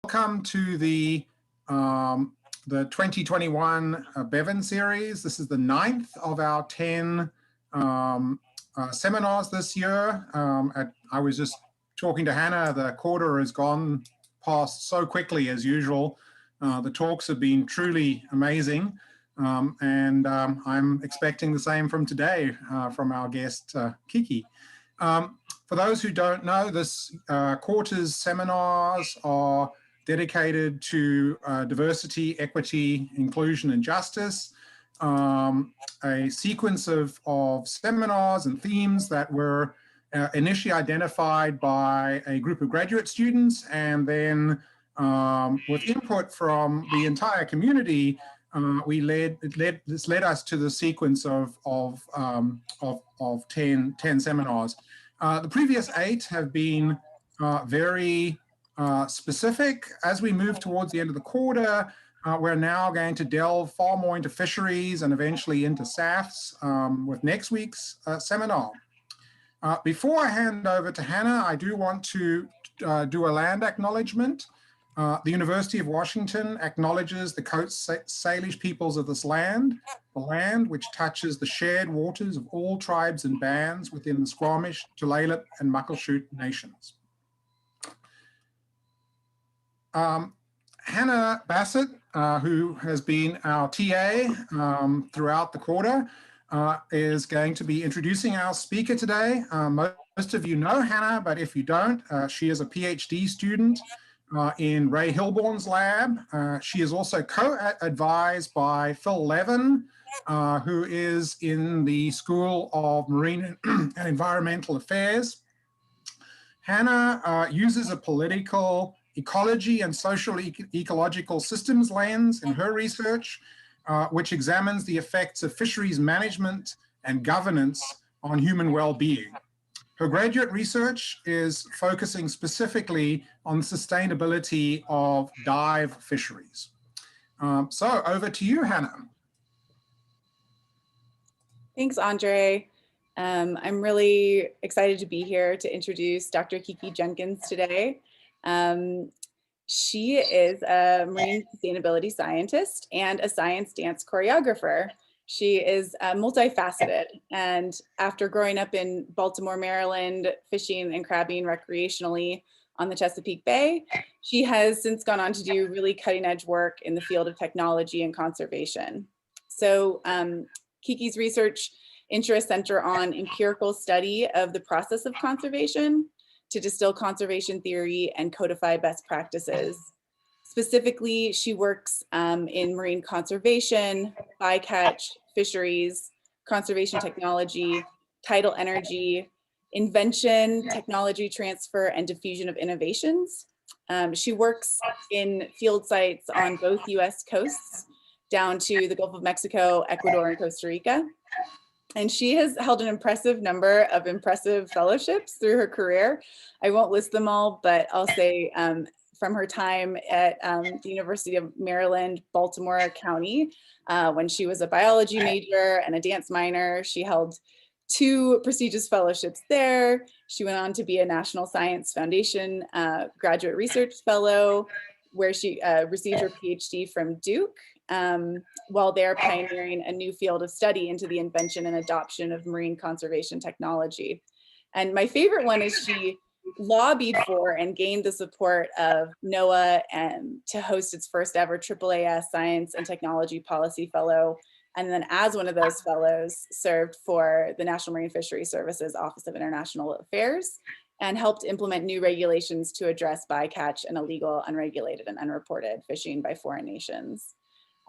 Welcome to the 2021 Bevan series. This is the 9th of our 10 seminars this year. I was just talking to Hannah, the quarter has gone past so quickly as usual. The talks have been truly amazing. And I'm expecting the same from today from our guest, Kiki. For those who don't know, this quarter's seminars are dedicated to diversity, equity, inclusion, and justice. A sequence of seminars and themes that were initially identified by a group of graduate students, and then with input from the entire community, this led us to the sequence of 10 seminars. The previous 8 have been very specific. As we move towards the end of the quarter, we're now going to delve far more into fisheries and eventually into SAFs with next week's seminar. Before I hand over to Hannah, I do want to do a land acknowledgement. The University of Washington acknowledges the Coast Salish peoples of this land, the land which touches the shared waters of all tribes and bands within the Squamish, Tulalip, and Muckleshoot nations. Hannah Bassett, who has been our TA throughout the quarter, is going to be introducing our speaker today. Most of you know Hannah, but if you don't, she is a PhD student in Ray Hilborn's lab. She is also co-advised by Phil Levin, who is in the School of Marine and Environmental Affairs. Hannah uses a political ecology and social ecological systems lens in her research, which examines the effects of fisheries management and governance on human well-being. Her graduate research is focusing specifically on the sustainability of dive fisheries. So over to you, Hannah. Thanks, Andre. I'm really excited to be here to introduce Dr. Kiki Jenkins today. She is a marine sustainability scientist and a science dance choreographer. She is multifaceted, and after growing up in Baltimore, Maryland, fishing and crabbing recreationally on the Chesapeake Bay, she has since gone on to do really cutting edge work in the field of technology and conservation. So Kiki's research interests center on empirical study of the process of conservation to distill conservation theory and codify best practices. Specifically, she works in marine conservation, bycatch, fisheries, conservation technology, tidal energy, invention, technology transfer, and diffusion of innovations. She works in field sites on both US coasts, down to the Gulf of Mexico, Ecuador, and Costa Rica. And she has held an impressive number of impressive fellowships through her career. I won't list them all, but I'll say from her time at the University of Maryland, Baltimore County, when she was a biology major and a dance minor, she held 2 prestigious fellowships there. She went on to be a National Science Foundation graduate research fellow, where she received her PhD from Duke, while they're pioneering a new field of study into the invention and adoption of marine conservation technology. And my favorite one is she lobbied for and gained the support of NOAA and to host its first ever AAAS Science and Technology Policy Fellow. And then as one of those fellows, served for the National Marine Fisheries Service's Office of International Affairs and helped implement new regulations to address bycatch and illegal, unregulated, and unreported fishing by foreign nations.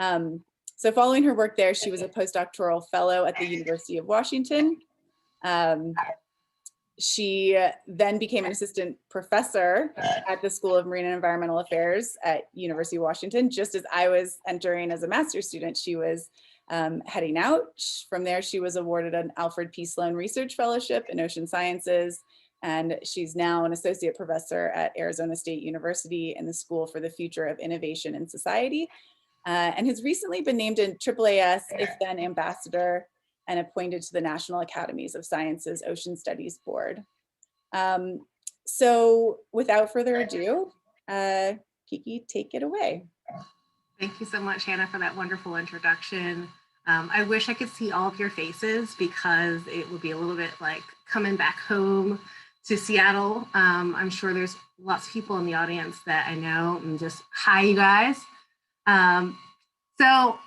So following her work there, she was a postdoctoral fellow at the University of Washington. She then became an assistant professor at the School of Marine and Environmental Affairs at University of Washington. Just as I was entering as a master's student, she was heading out. From there, she was awarded an Alfred P. Sloan Research Fellowship in Ocean Sciences, and she's now an associate professor at Arizona State University in the School for the Future of Innovation in Society, and has recently been named a AAAS IFTHEN ambassador and appointed to the National Academies of Sciences Ocean Studies Board. So without further ado, Kiki, take it away. Thank you so much, Hannah, for that wonderful introduction. I wish I could see all of your faces because it would be a little bit like coming back home to Seattle. I'm sure there's lots of people in the audience that I know, and just hi, you guys. So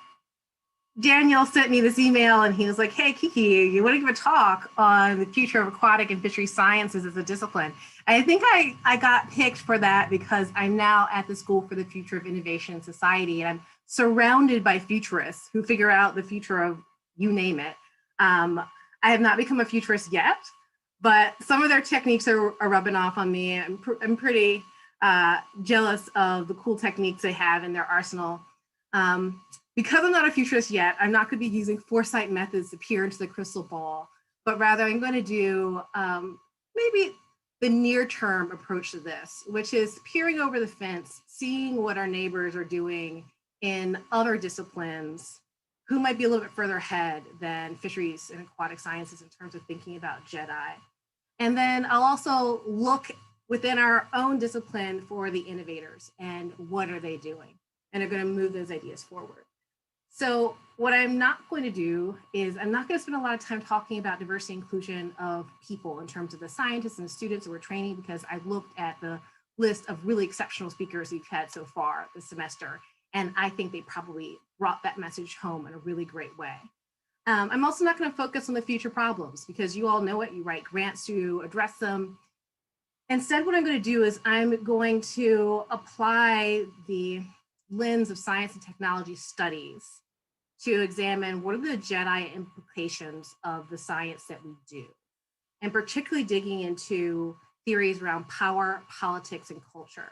Daniel sent me this email and he was like, hey, Kiki, you want to give a talk on the future of aquatic and fishery sciences as a discipline? I think I got picked for that because I'm now at the School for the Future of Innovation and Society, and I'm surrounded by futurists who figure out the future of you name it. I have not become a futurist yet, but some of their techniques are rubbing off on me. I'm pretty jealous of the cool techniques they have in their arsenal. Because I'm not a futurist yet, I'm not going to be using foresight methods to peer into the crystal ball, but rather I'm going to do maybe the near-term approach to this, which is peering over the fence, seeing what our neighbors are doing in other disciplines who might be a little bit further ahead than fisheries and aquatic sciences in terms of thinking about JEDI. And then I'll also look within our own discipline for the innovators and what are they doing, and are going to move those ideas forward. So what I'm not going to do is I'm not going to spend a lot of time talking about diversity and inclusion of people in terms of the scientists and the students that we're training, because I've looked at the list of really exceptional speakers we've had so far this semester, and I think they probably brought that message home in a really great way. I'm also not going to focus on the future problems because you all know it, you write grants to address them. Instead, what I'm going to do is I'm going to apply the lens of science and technology studies to examine what are the JEDI implications of the science that we do, and particularly digging into theories around power, politics, and culture.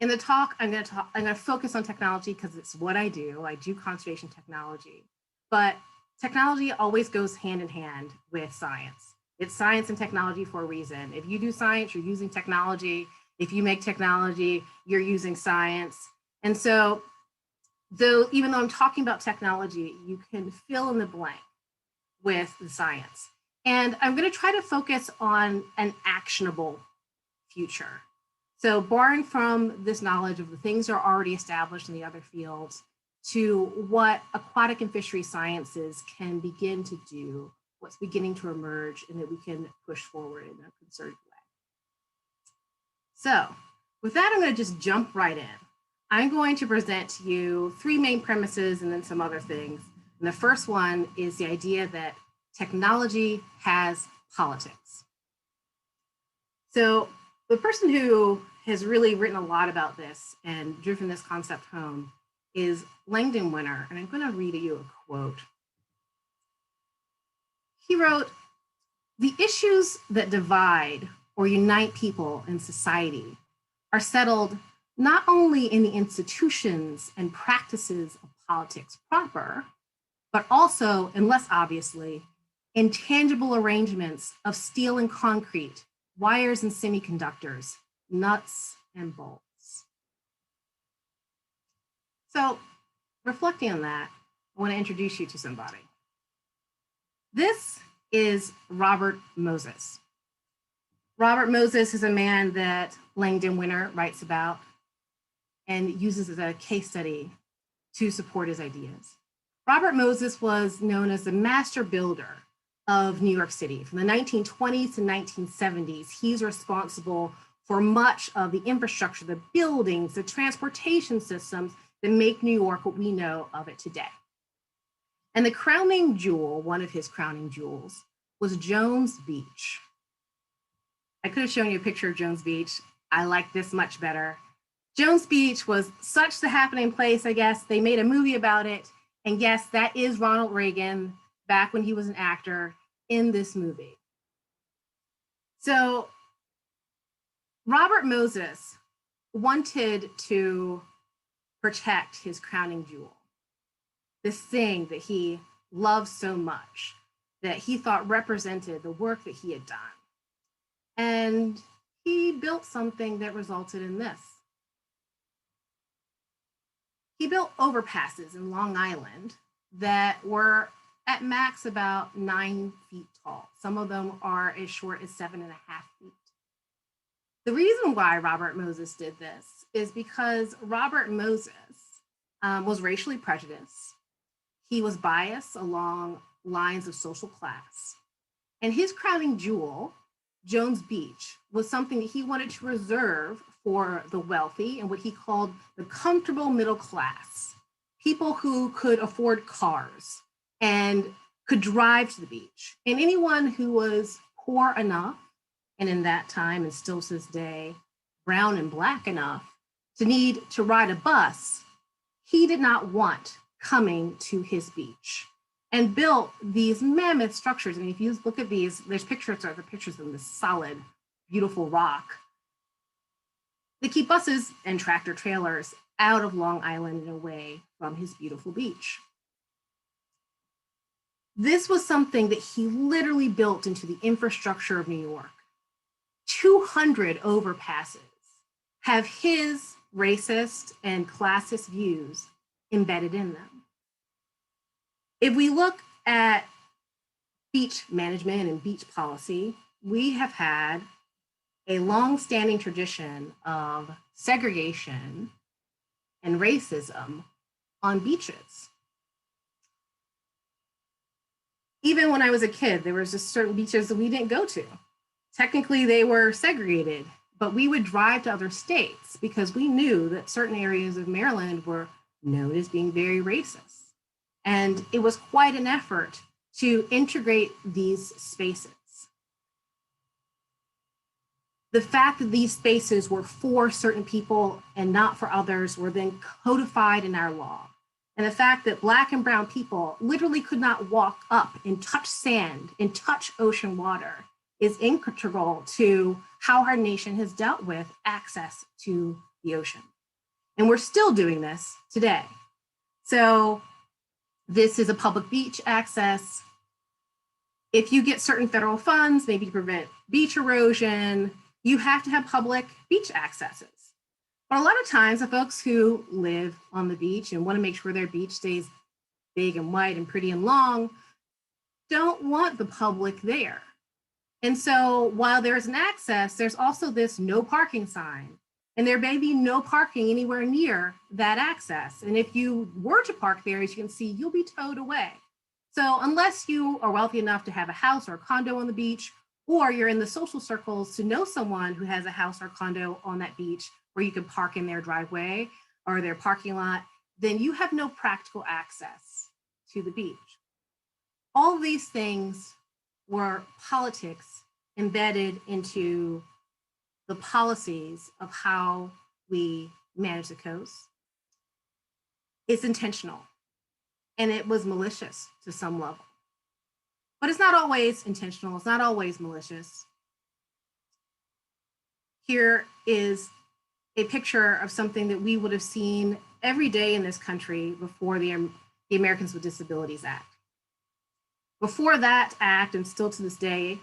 In the talk, I'm going to focus on technology because it's what I do. I do conservation technology, but technology always goes hand in hand with science. It's science and technology for a reason. If you do science, you're using technology. If you make technology, you're using science. And so, even though I'm talking about technology, you can fill in the blank with the science. And I'm going to try to focus on an actionable future. So borrowing from this knowledge of the things that are already established in the other fields to what aquatic and fishery sciences can begin to do, what's beginning to emerge, and that we can push forward in a concerted way. So with that, I'm going to just jump right in. I'm going to present to you three main premises and then some other things. And the first one is the idea that technology has politics. So the person who has really written a lot about this and driven this concept home is Langdon Winter, and I'm going to read you a quote. He wrote, "The issues that divide or unite people in society are settled not only in the institutions and practices of politics proper, but also, and less obviously, in tangible arrangements of steel and concrete, wires and semiconductors, nuts and bolts." So, reflecting on that, I want to introduce you to somebody. This is Robert Moses. Robert Moses is a man that Langdon Winter writes about and uses as a case study to support his ideas. Robert Moses was known as the master builder of New York City. From the 1920s to 1970s, he's responsible for much of the infrastructure, the buildings, the transportation systems that make New York what we know of it today. And the crowning jewel, one of his crowning jewels, was Jones Beach. I could have shown you a picture of Jones Beach. I like this much better. Jones Beach was such the happening place, I guess. They made a movie about it. And yes, that is Ronald Reagan back when he was an actor in this movie. So Robert Moses wanted to protect his crowning jewel, this thing that he loved so much, that he thought represented the work that he had done. And he built something that resulted in this. He built overpasses in Long Island that were at max about 9 feet tall. Some of them are as short as 7.5 feet. The reason why Robert Moses did this is because Robert Moses was racially prejudiced. He was biased along lines of social class. And his crowning jewel, Jones Beach, was something that he wanted to reserve for the wealthy and what he called the comfortable middle class, people who could afford cars and could drive to the beach. And anyone who was poor enough, and in that time and still to this day, brown and black enough to need to ride a bus, he did not want coming to his beach, and built these mammoth structures. I mean, if you look at these, there's pictures of this solid, beautiful rock. They keep buses and tractor trailers out of Long Island and away from his beautiful beach. This was something that he literally built into the infrastructure of New York. 200 overpasses have his racist and classist views embedded in them. If we look at beach management and beach policy, we have had a long-standing tradition of segregation and racism on beaches. Even when I was a kid, there was just certain beaches that we didn't go to. Technically, they were segregated, but we would drive to other states because we knew that certain areas of Maryland were known as being very racist. And it was quite an effort to integrate these spaces. The fact that these spaces were for certain people and not for others were then codified in our law. And the fact that Black and brown people literally could not walk up and touch sand and touch ocean water is integral to how our nation has dealt with access to the ocean. And we're still doing this today. So this is a public beach access. If you get certain federal funds, maybe to prevent beach erosion, you have to have public beach accesses. But a lot of times the folks who live on the beach and want to make sure their beach stays big and white and pretty and long don't want the public there. And so while there's an access, there's also this no parking sign. And there may be no parking anywhere near that access. And if you were to park there, as you can see, you'll be towed away. So unless you are wealthy enough to have a house or a condo on the beach, or you're in the social circles to know someone who has a house or condo on that beach where you can park in their driveway or their parking lot, then you have no practical access to the beach. All these things were politics embedded into the policies of how we manage the coast. It's intentional, and it was malicious to some level. But it's not always intentional, it's not always malicious. Here is a picture of something that we would have seen every day in this country before the Americans with Disabilities Act. Before that act, and still to this day,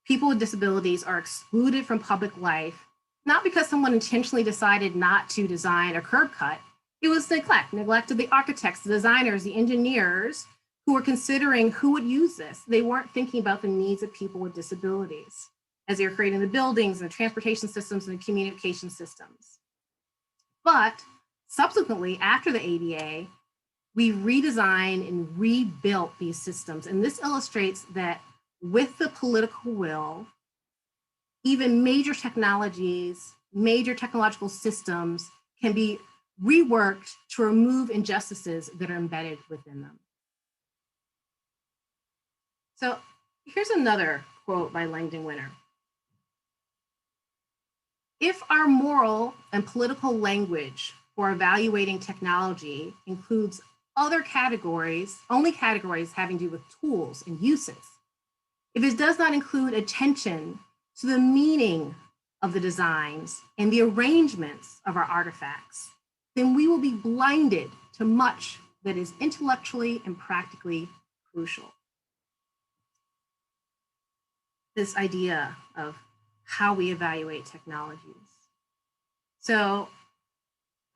people with disabilities are excluded from public life, not because someone intentionally decided not to design a curb cut. It was neglect of the architects, the designers, the engineers who were considering who would use this. They weren't thinking about the needs of people with disabilities as they were creating the buildings and the transportation systems and the communication systems. But subsequently, after the ADA, we redesigned and rebuilt these systems. And this illustrates that with the political will, even major technologies, major technological systems can be reworked to remove injustices that are embedded within them. So here's another quote by Langdon Winter. If our moral and political language for evaluating technology includes other categories, only categories having to do with tools and uses, if it does not include attention to the meaning of the designs and the arrangements of our artifacts, then we will be blinded to much that is intellectually and practically crucial. This idea of how we evaluate technologies. So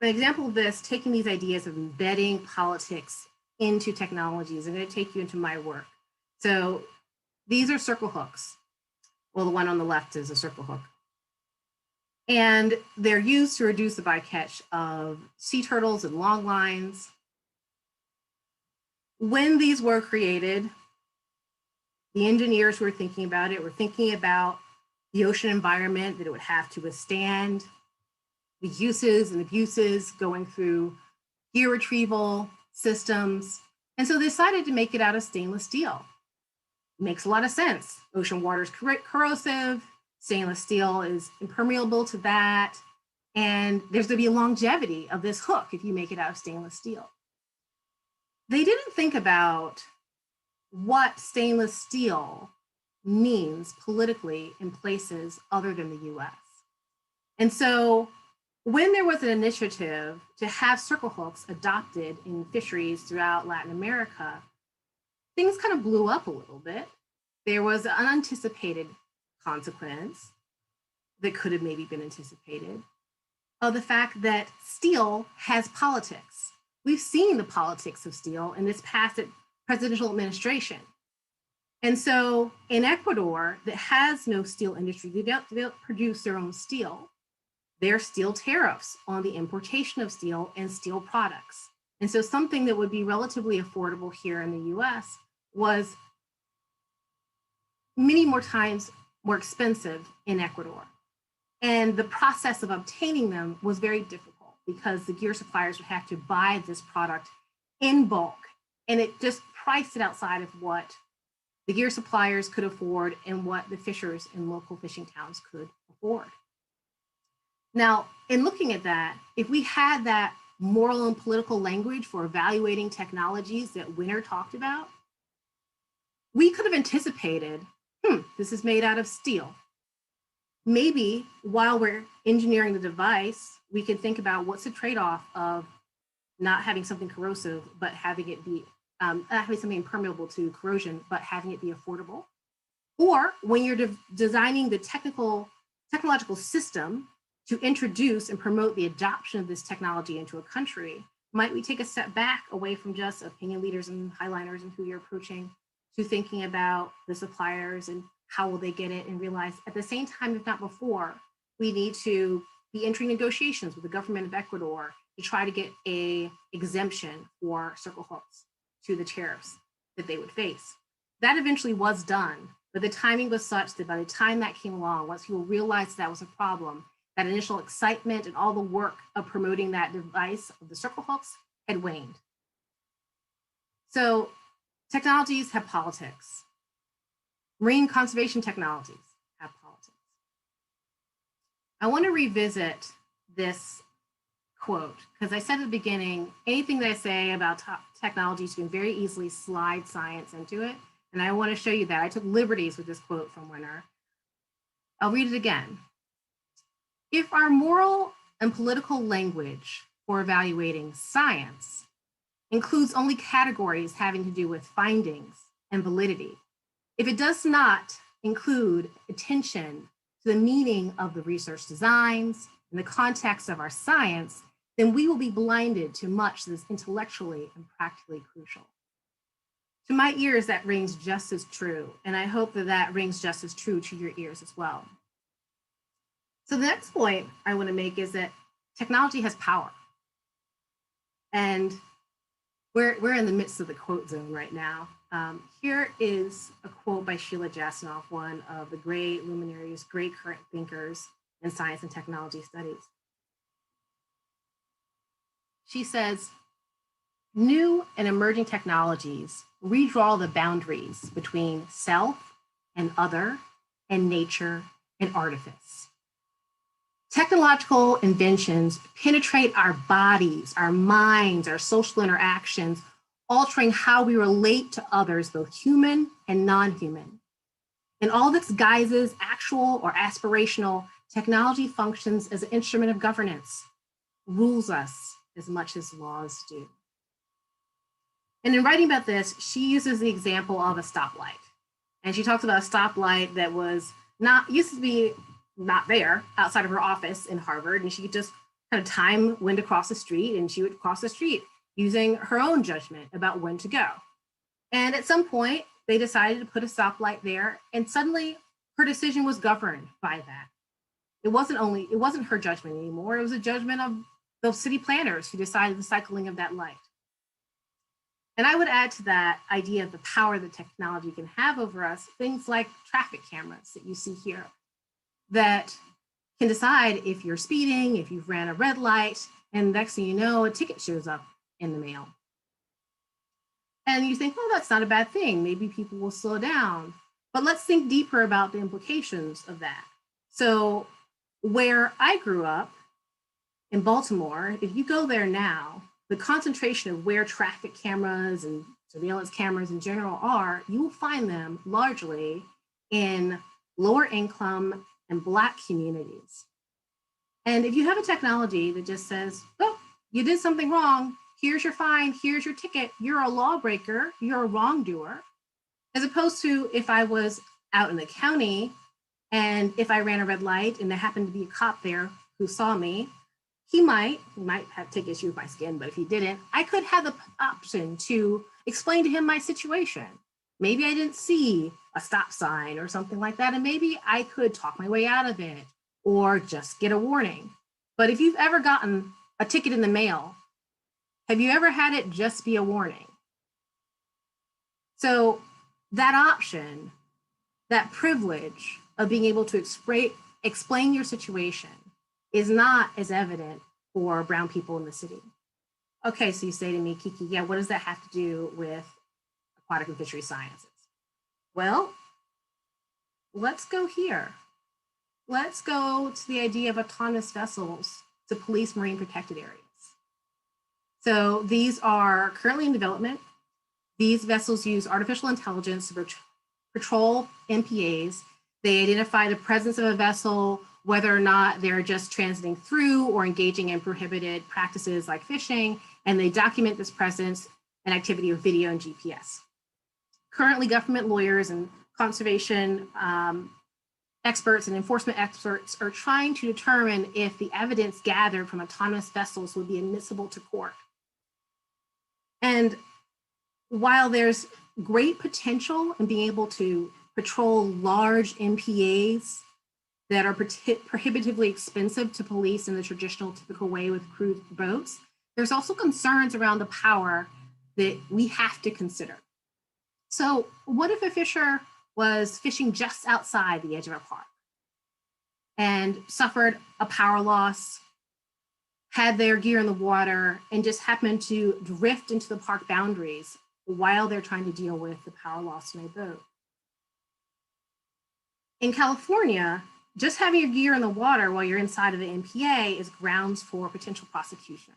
an example of this, taking these ideas of embedding politics into technologies, I'm going to take you into my work. So these are circle hooks. Well, the one on the left is a circle hook. And they're used to reduce the bycatch of sea turtles and longlines. When these were created, the engineers who were thinking about it were thinking about the ocean environment that it would have to withstand, the uses and abuses going through gear retrieval systems. And so they decided to make it out of stainless steel. Makes a lot of sense. Ocean water is corrosive, stainless steel is impermeable to that, and there's going to be a longevity of this hook if you make it out of stainless steel. They didn't think about what stainless steel means politically in places other than the US. And so when there was an initiative to have circle hooks adopted in fisheries throughout Latin America, things kind of blew up a little bit. There was an unanticipated consequence that could have maybe been anticipated of the fact that steel has politics. We've seen the politics of steel in this past presidential administration. And so in Ecuador, that has no steel industry, they don't produce their own steel. There are steel tariffs on the importation of steel and steel products. And so something that would be relatively affordable here in the US was many more times more expensive in Ecuador. And the process of obtaining them was very difficult because the gear suppliers would have to buy this product in bulk. And it just priced it outside of what the gear suppliers could afford and what the fishers in local fishing towns could afford. Now, in looking at that, if we had that moral and political language for evaluating technologies that Winner talked about, we could have anticipated, this is made out of steel. Maybe while we're engineering the device, we could think about what's the trade-off of not having something corrosive, but having it be, not having something impermeable to corrosion, but having it be affordable. Or when you're designing the technological system to introduce and promote the adoption of this technology into a country, might we take a step back away from just opinion leaders and highliners and who you're approaching to thinking about the suppliers and how will they get it, and realize at the same time, if not before, we need to be entering negotiations with the government of Ecuador to try to get an exemption for circle hooks to the tariffs that they would face. That eventually was done, but the timing was such that by the time that came along, once people realized that was a problem, that initial excitement and all the work of promoting that device of the circle hooks had waned. So technologies have politics. Marine conservation technologies have politics. I want to revisit this quote because I said at the beginning, anything that I say about technologies, you can very easily slide science into it. And I want to show you that. I took liberties with this quote from Winner. I'll read it again. If our moral and political language for evaluating science includes only categories having to do with findings and validity, if it does not include attention to the meaning of the research designs and the context of our science, then we will be blinded to much that is intellectually and practically crucial. To my ears, that rings just as true, and I hope that that rings just as true to your ears as well. So the next point I want to make is that technology has power. And we're in the midst of the quote zone right now. Here is a quote by Sheila Jasanoff, one of the great luminaries, great current thinkers in science and technology studies. She says, new and emerging technologies redraw the boundaries between self and other and nature and artifice. Technological inventions penetrate our bodies, our minds, our social interactions, altering how we relate to others, both human and non-human. In all its guises, actual or aspirational, technology functions as an instrument of governance, rules us as much as laws do. And in writing about this, she uses the example of a stoplight. And she talks about a stoplight that was used to be not there outside of her office in Harvard, and she could just kind of time when to cross the street, and she would cross the street using her own judgment about when to go. And at some point, they decided to put a stoplight there, and suddenly her decision was governed by that. It wasn't her judgment anymore. It was a judgment of the city planners who decided the cycling of that light. And I would add to that idea of the power that technology can have over us, things like traffic cameras that you see here that can decide if you're speeding, if you've ran a red light, and next thing you know, a ticket shows up in the mail. And you think, well, that's not a bad thing. Maybe people will slow down. But let's think deeper about the implications of that. So where I grew up in Baltimore, if you go there now, the concentration of where traffic cameras and surveillance cameras in general are, you will find them largely in lower income and Black communities. And if you have a technology that just says, oh, you did something wrong, here's your fine, here's your ticket, you're a lawbreaker, you're a wrongdoer, as opposed to if I was out in the county and if I ran a red light and there happened to be a cop there who saw me, he might have take issue with my skin, but if he didn't, I could have the option to explain to him my situation. Maybe I didn't see a stop sign or something like that, and maybe I could talk my way out of it or just get a warning. But if you've ever gotten a ticket in the mail, have you ever had it just be a warning? So that option, that privilege of being able to explain your situation is not as evident for brown people in the city. Okay, so you say to me, Kiki, yeah, what does that have to do with aquatic and fishery sciences? Well, let's go here. Let's go to the idea of autonomous vessels to police marine protected areas. So these are currently in development. These vessels use artificial intelligence to patrol MPAs. They identify the presence of a vessel, whether or not they're just transiting through or engaging in prohibited practices like fishing, and they document this presence and activity with video and GPS. Currently, government lawyers and conservation experts and enforcement experts are trying to determine if the evidence gathered from autonomous vessels would be admissible to court. And while there's great potential in being able to patrol large MPAs that are prohibitively expensive to police in the traditional typical way with crewed boats, there's also concerns around the power that we have to consider. So what if a fisher was fishing just outside the edge of a park and suffered a power loss, had their gear in the water, and just happened to drift into the park boundaries while they're trying to deal with the power loss in a boat? In California, just having your gear in the water while you're inside of the MPA is grounds for potential prosecution.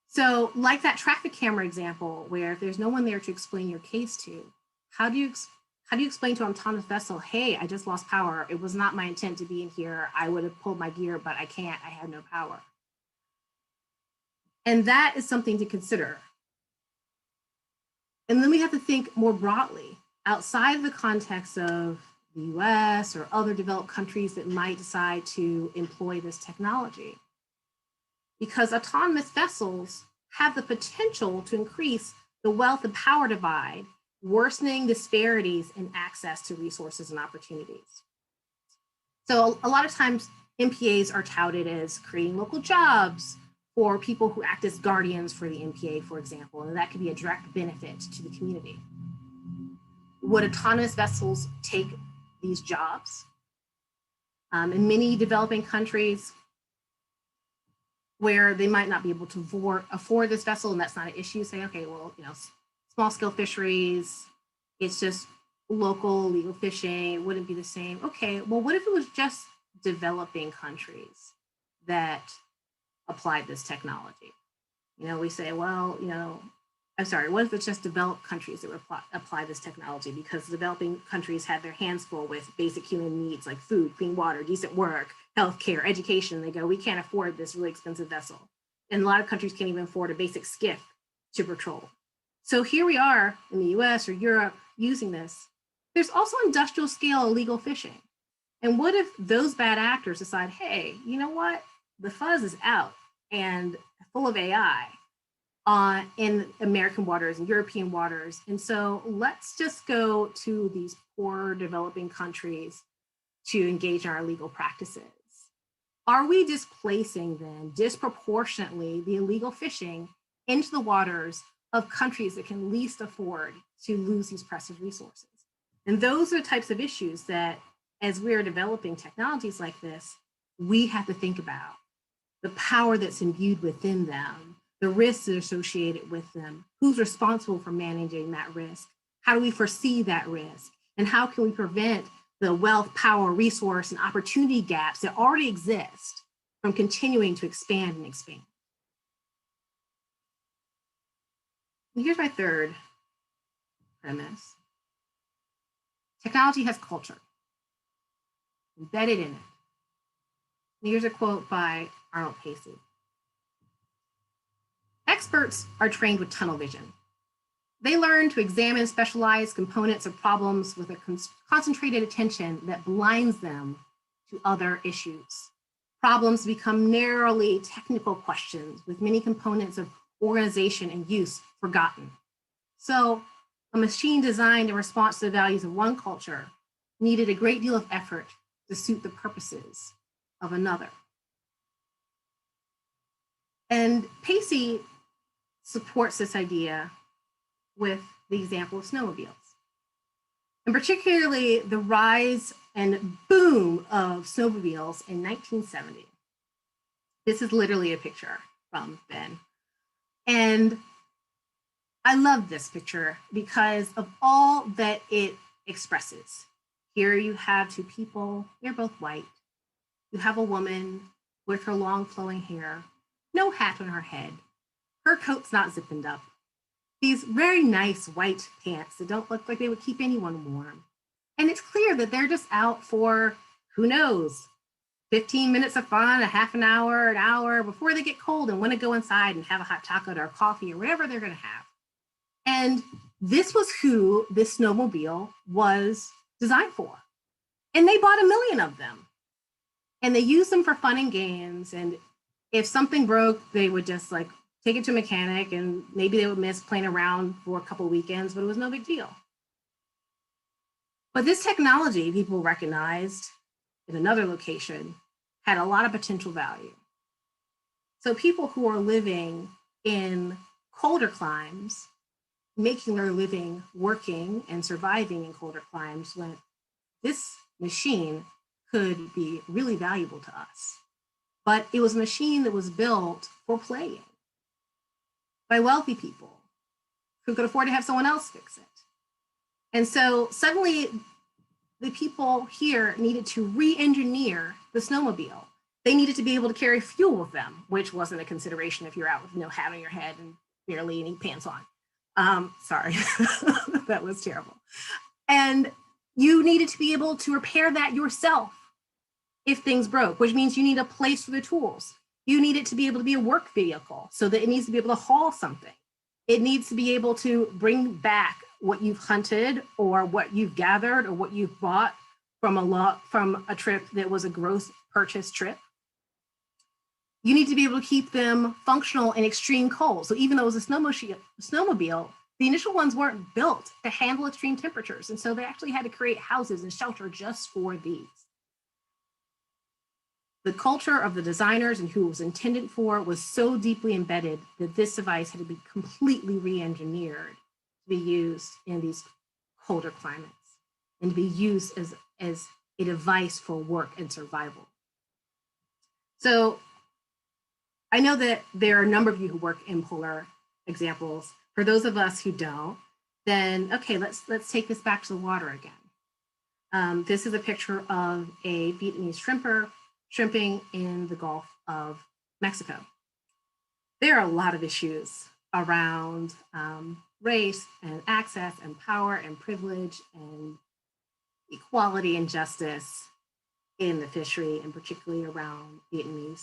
So like that traffic camera example, where if there's no one there to explain your case to, how do you explain to an autonomous vessel, hey, I just lost power. It was not my intent to be in here. I would have pulled my gear, but I can't, I have no power. And that is something to consider. And then we have to think more broadly, outside of the context of the US or other developed countries that might decide to employ this technology. Because autonomous vessels have the potential to increase the wealth and power divide, worsening disparities in access to resources and opportunities. So a lot of times MPAs are touted as creating local jobs for people who act as guardians for the MPA, for example, and that could be a direct benefit to the community. Would autonomous vessels take these jobs? In many developing countries where they might not be able to afford this vessel, and that's not an issue, say, okay, well, small scale fisheries, it's just local legal fishing, it wouldn't be the same. Okay, well, what if it was just developing countries that applied this technology? We say, well, what if it's just developed countries that apply this technology, because developing countries have their hands full with basic human needs like food, clean water, decent work, healthcare, education. They go, we can't afford this really expensive vessel. And a lot of countries can't even afford a basic skiff to patrol. So here we are in the US or Europe using this. There's also industrial scale illegal fishing. And what if those bad actors decide, hey, you know what? The fuzz is out and full of AI in American waters and European waters. And so let's just go to these poor developing countries to engage in our legal practices. Are we displacing then disproportionately the illegal fishing into the waters of countries that can least afford to lose these precious resources? And those are the types of issues that, as we're developing technologies like this, we have to think about. The power that's imbued within them, the risks that are associated with them, who's responsible for managing that risk, how do we foresee that risk, and how can we prevent the wealth, power, resource, and opportunity gaps that already exist from continuing to expand and expand. And here's my third premise. Technology has culture embedded in it. And here's a quote by Arnold Pacey. Experts are trained with tunnel vision. They learn to examine specialized components of problems with a concentrated attention that blinds them to other issues. Problems become narrowly technical questions with many components of organization and use forgotten. So a machine designed in response to the values of one culture needed a great deal of effort to suit the purposes of another. And Pacey supports this idea with the example of snowmobiles, and particularly the rise and boom of snowmobiles in 1970. This is literally a picture from then. And I love this picture because of all that it expresses. Here you have two people, they're both white. You have a woman with her long flowing hair, no hat on her head. Her coat's not zipped up. These very nice white pants that don't look like they would keep anyone warm. And it's clear that they're just out for, who knows, 15 minutes of fun, a half an hour before they get cold and want to go inside and have a hot chocolate or coffee or whatever they're going to have. And this was who this snowmobile was designed for. And they bought 1 million of them. And they used them for fun and games. And if something broke, they would just like take it to a mechanic, and maybe they would miss playing around for a couple of weekends, but it was no big deal. But this technology, people recognized in another location, had a lot of potential value. So people who are living in colder climes, making their living, working and surviving in colder climes, went, this machine could be really valuable to us. But it was a machine that was built for playing by wealthy people who could afford to have someone else fix it. And so suddenly the people here needed to re-engineer the snowmobile. They needed to be able to carry fuel with them, which wasn't a consideration if you're out with no hat on your head and barely any pants on. Sorry, that was terrible. And you needed to be able to repair that yourself if things broke, which means you need a place for the tools. You need it to be able to be a work vehicle so that it needs to be able to haul something. It needs to be able to bring back what you've hunted or what you've gathered or what you've bought from a trip that was a gross purchase trip. You need to be able to keep them functional in extreme cold. So even though it was a snowmobile, the initial ones weren't built to handle extreme temperatures. And so they actually had to create houses and shelter just for these. The culture of the designers and who it was intended for was so deeply embedded that this device had to be completely re-engineered to be used in these colder climates and to be used as a device for work and survival. So I know that there are a number of you who work in polar examples. For those of us who don't, then okay, let's take this back to the water again. This is a picture of a Vietnamese shrimper shrimping in the Gulf of Mexico. There are a lot of issues around race and access and power and privilege and equality and justice in the fishery, and particularly around Vietnamese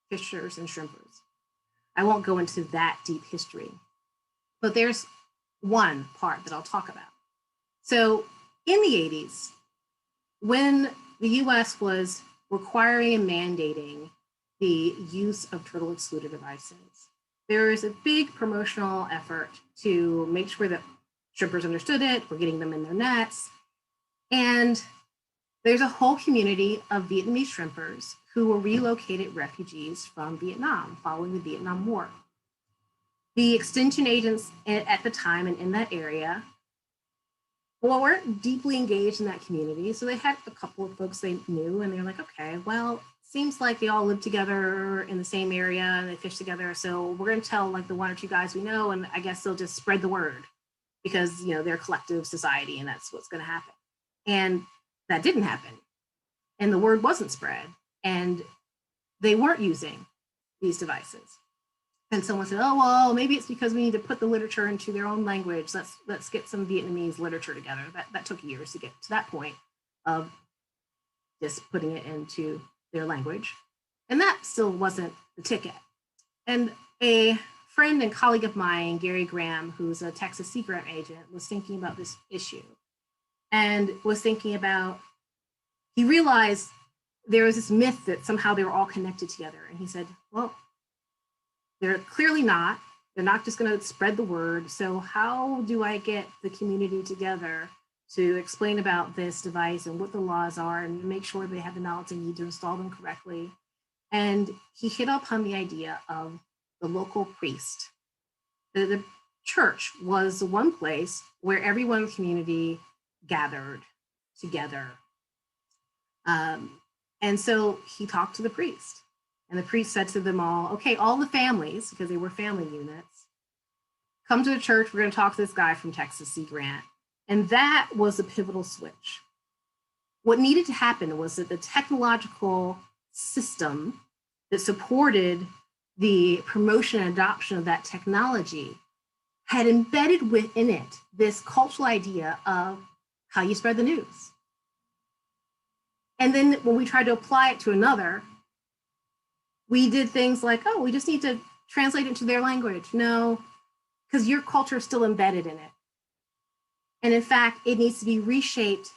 fishers and shrimpers. I won't go into that deep history, but there's one part that I'll talk about. So in the 80s, when the US was requiring and mandating the use of turtle excluder devices, there is a big promotional effort to make sure that shrimpers understood it, we're getting them in their nets. And there's a whole community of Vietnamese shrimpers who were relocated refugees from Vietnam following the Vietnam War. The extension agents at the time and in that area weren't deeply engaged in that community. So they had a couple of folks they knew, and they're like, okay, well, seems like they all live together in the same area and they fish together. So we're going to tell like the one or two guys we know, and I guess they'll just spread the word because, you know, they're a collective society and that's what's going to happen. And that didn't happen. And the word wasn't spread, and they weren't using these devices. And someone said, oh, well, maybe it's because we need to put the literature into their own language. Let's get some Vietnamese literature together. That took years to get to that point of just putting it into their language. And that still wasn't the ticket. And a friend and colleague of mine, Gary Graham, who's a Texas Sea Grant agent, was thinking about this issue and was thinking about, he realized there was this myth that somehow they were all connected together. And he said, well, they're clearly not. They're not just going to spread the word. So how do I get the community together to explain about this device and what the laws are and make sure they have the knowledge they need to install them correctly? And he hit upon the idea of the local priest. The church was the one place where everyone in the community gathered together. And so he talked to the priest, and the priest said to them all, okay, all the families, because they were family units, come to the church. We're going to talk to this guy from Texas Sea Grant. And that was a pivotal switch. What needed to happen was that the technological system that supported the promotion and adoption of that technology had embedded within it this cultural idea of how you spread the news. And then when we tried to apply it to another, we did things like, oh, we just need to translate it into their language. No, because your culture is still embedded in it. And in fact, it needs to be reshaped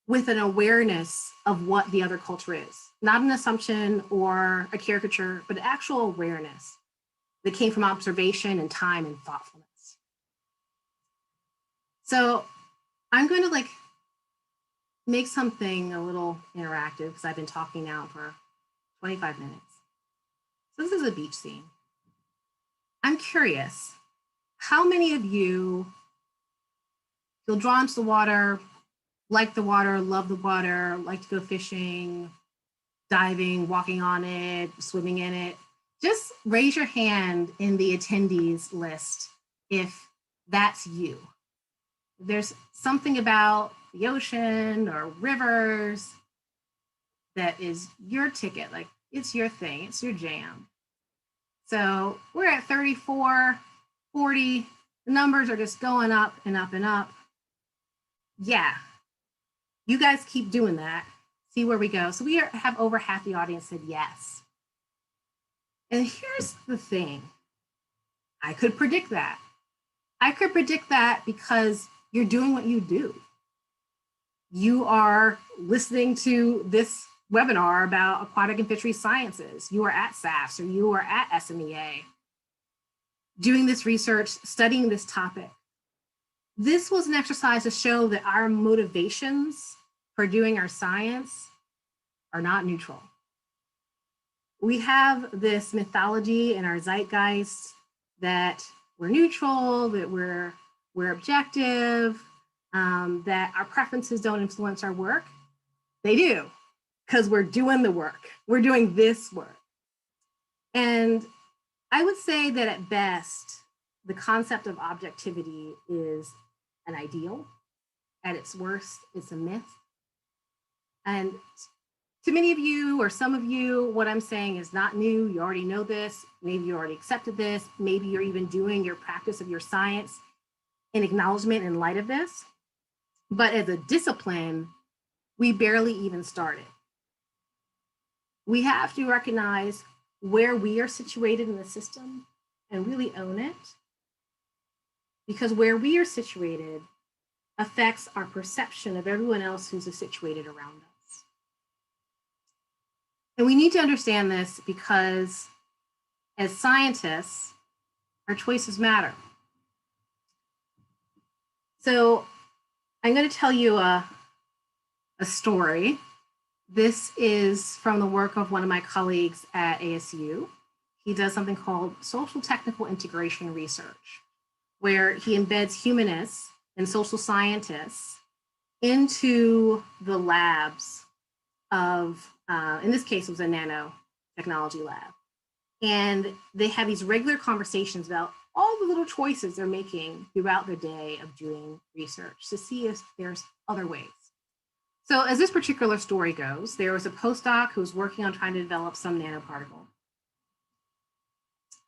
with an awareness of what the other culture is. Not an assumption or a caricature, but actual awareness that came from observation and time and thoughtfulness. So I'm going to make something a little interactive because I've been talking now for 25 minutes. So this is a beach scene. I'm curious, how many of you feel drawn to the water, like the water, love the water, like to go fishing, diving, walking on it, swimming in it? Just raise your hand in the attendees list if that's you. There's something about the ocean or rivers that is your ticket, like it's your thing, it's your jam. So we're at 34, 40, the numbers are just going up and up and up. Yeah, you guys keep doing that. See where we go. So we have over half the audience said yes. And here's the thing. I could predict that. I could predict that because you're doing what you do. You are listening to this webinar about aquatic and fishery sciences. You are at SAFS or you are at SMEA, doing this research, studying this topic. This was an exercise to show that our motivations for doing our science are not neutral. We have this mythology in our zeitgeist that we're neutral, that we're objective, that our preferences don't influence our work. They do, because we're doing the work. We're doing this work. And I would say that at best, the concept of objectivity is an ideal. At its worst, it's a myth. And to many of you or some of you, what I'm saying is not new. You already know this. Maybe you already accepted this. Maybe you're even doing your practice of your science in acknowledgement in light of this. But as a discipline, we barely even started. We have to recognize where we are situated in the system and really own it. Because where we are situated affects our perception of everyone else who's situated around us. And we need to understand this because as scientists, our choices matter. So I'm going to tell you a story This is from the work of one of my colleagues at ASU. He does something called social technical integration research, where he embeds humanists and social scientists into the labs of, in this case, it was a nanotechnology lab. And they have these regular conversations about all the little choices they're making throughout the day of doing research to see if there's other ways. So as this particular story goes, there was a postdoc who was working on trying to develop some nanoparticle.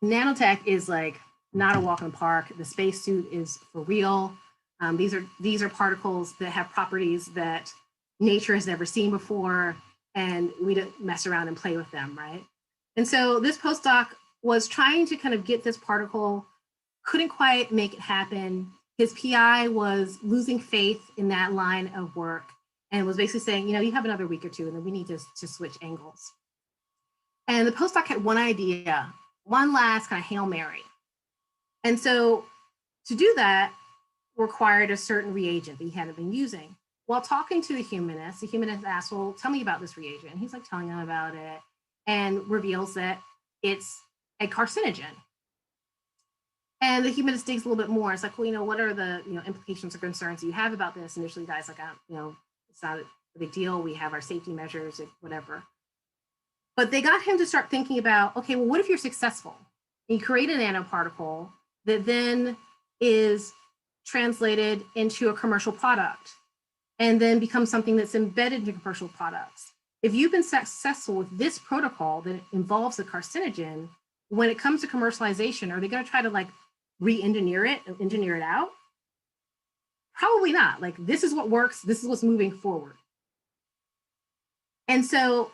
Nanotech is like not a walk in the park. The spacesuit is for real. These are particles that have properties that nature has never seen before, and we don't mess around and play with them, right? And so this postdoc was trying to kind of get this particle, couldn't quite make it happen. His PI was losing faith in that line of work and was basically saying, you have another week or two, and then we need to switch angles. And the postdoc had one idea, one last kind of Hail Mary. And so to do that required a certain reagent that he hadn't been using. While talking to the humanist asked, well, tell me about this reagent. And he's like telling him about it and reveals that it's a carcinogen. And the humanist digs a little bit more. It's like, well, what are the implications or concerns you have about this? Initially, the guy's like, it's not a big deal. We have our safety measures, whatever. But they got him to start thinking about, okay, well, what if you're successful? You create a nanoparticle that then is translated into a commercial product and then becomes something that's embedded into commercial products. If you've been successful with this protocol that involves a carcinogen, when it comes to commercialization, are they going to try to like re-engineer it and engineer it out? Probably not. Like, this is what works. This is what's moving forward. And so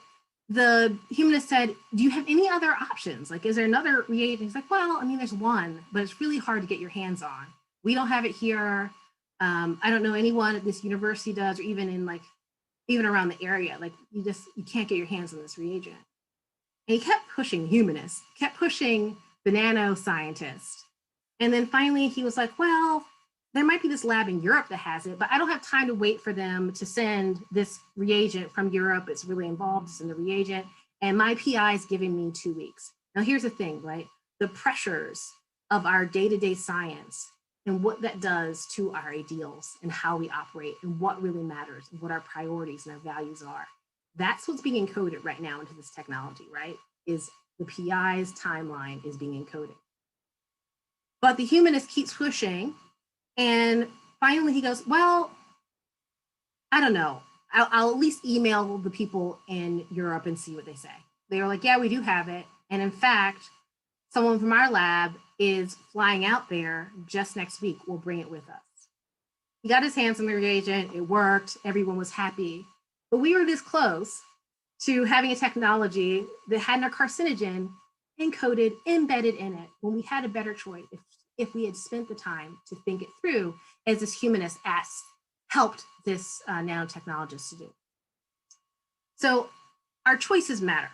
the humanist said, do you have any other options? Like, is there another reagent? He's like, well, there's one, but it's really hard to get your hands on. We don't have it here. I don't know anyone at this university does, or even around the area. Like, you can't get your hands on this reagent. And he kept pushing the humanist, kept pushing the nanoscientist. And then finally he was like, well, there might be this lab in Europe that has it, but I don't have time to wait for them to send this reagent from Europe. It's really involved, it's in the reagent. And my PI is giving me 2 weeks. Now here's the thing, right? The pressures of our day-to-day science and what that does to our ideals and how we operate and what really matters and what our priorities and our values are. That's what's being encoded right now into this technology, right? Is the PI's timeline is being encoded. But the humanist keeps pushing, and finally he goes, well, I don't know. I'll at least email the people in Europe and see what they say. They were like, yeah, we do have it. And in fact, someone from our lab is flying out there just next week. We'll bring it with us. He got his hands on the reagent. It worked. Everyone was happy. But we were this close to having a technology that had a carcinogen encoded, embedded in it, when we had a better choice if we had spent the time to think it through, as this humanist helped this nanotechnologist to do. So our choices matter.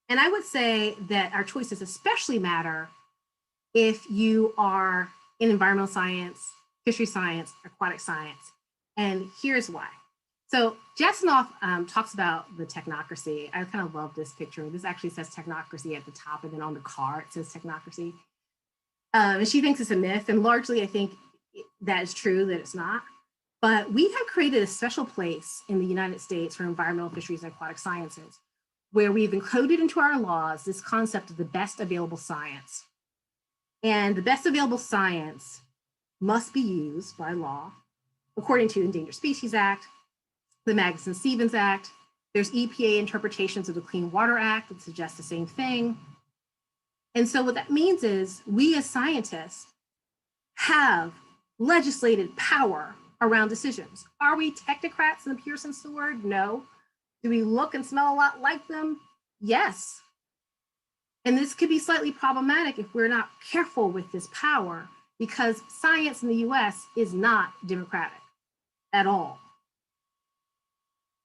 And I would say that our choices especially matter if you are in environmental science, fishery science, aquatic science. And here's why. So Jasanoff talks about the technocracy. I kind of love this picture. This actually says technocracy at the top, and then on the car it says technocracy. And she thinks it's a myth, and largely I think that is true, that it's not. But we have created a special place in the United States for environmental fisheries and aquatic sciences, where we've included into our laws this concept of the best available science. And the best available science must be used by law according to Endangered Species Act, the Magnuson-Stevens Act. There's EPA interpretations of the Clean Water Act that suggest the same thing. And so what that means is we as scientists have legislated power around decisions. Are we technocrats in the pure sense of the word? No. Do we look and smell a lot like them? Yes. And this could be slightly problematic if we're not careful with this power, because science in the US is not democratic at all.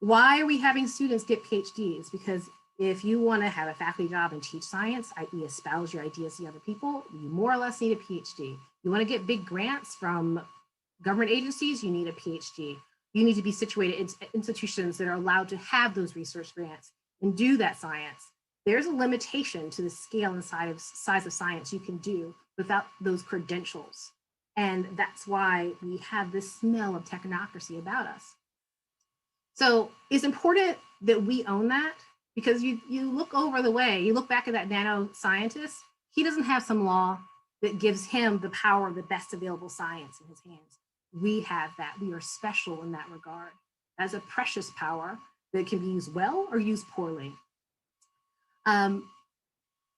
Why are we having students get PhDs? Because if you want to have a faculty job and teach science, i.e. espouse your ideas to other people, you more or less need a PhD. You want to get big grants from government agencies, you need a PhD. You need to be situated in institutions that are allowed to have those research grants and do that science. There's a limitation to the scale and size of science you can do without those credentials. And that's why we have this smell of technocracy about us. So it's important that we own that, because you look over the way, you look back at that nanoscientist, he doesn't have some law that gives him the power of the best available science in his hands. We have that. We are special in that regard. As a precious power that can be used well or used poorly. And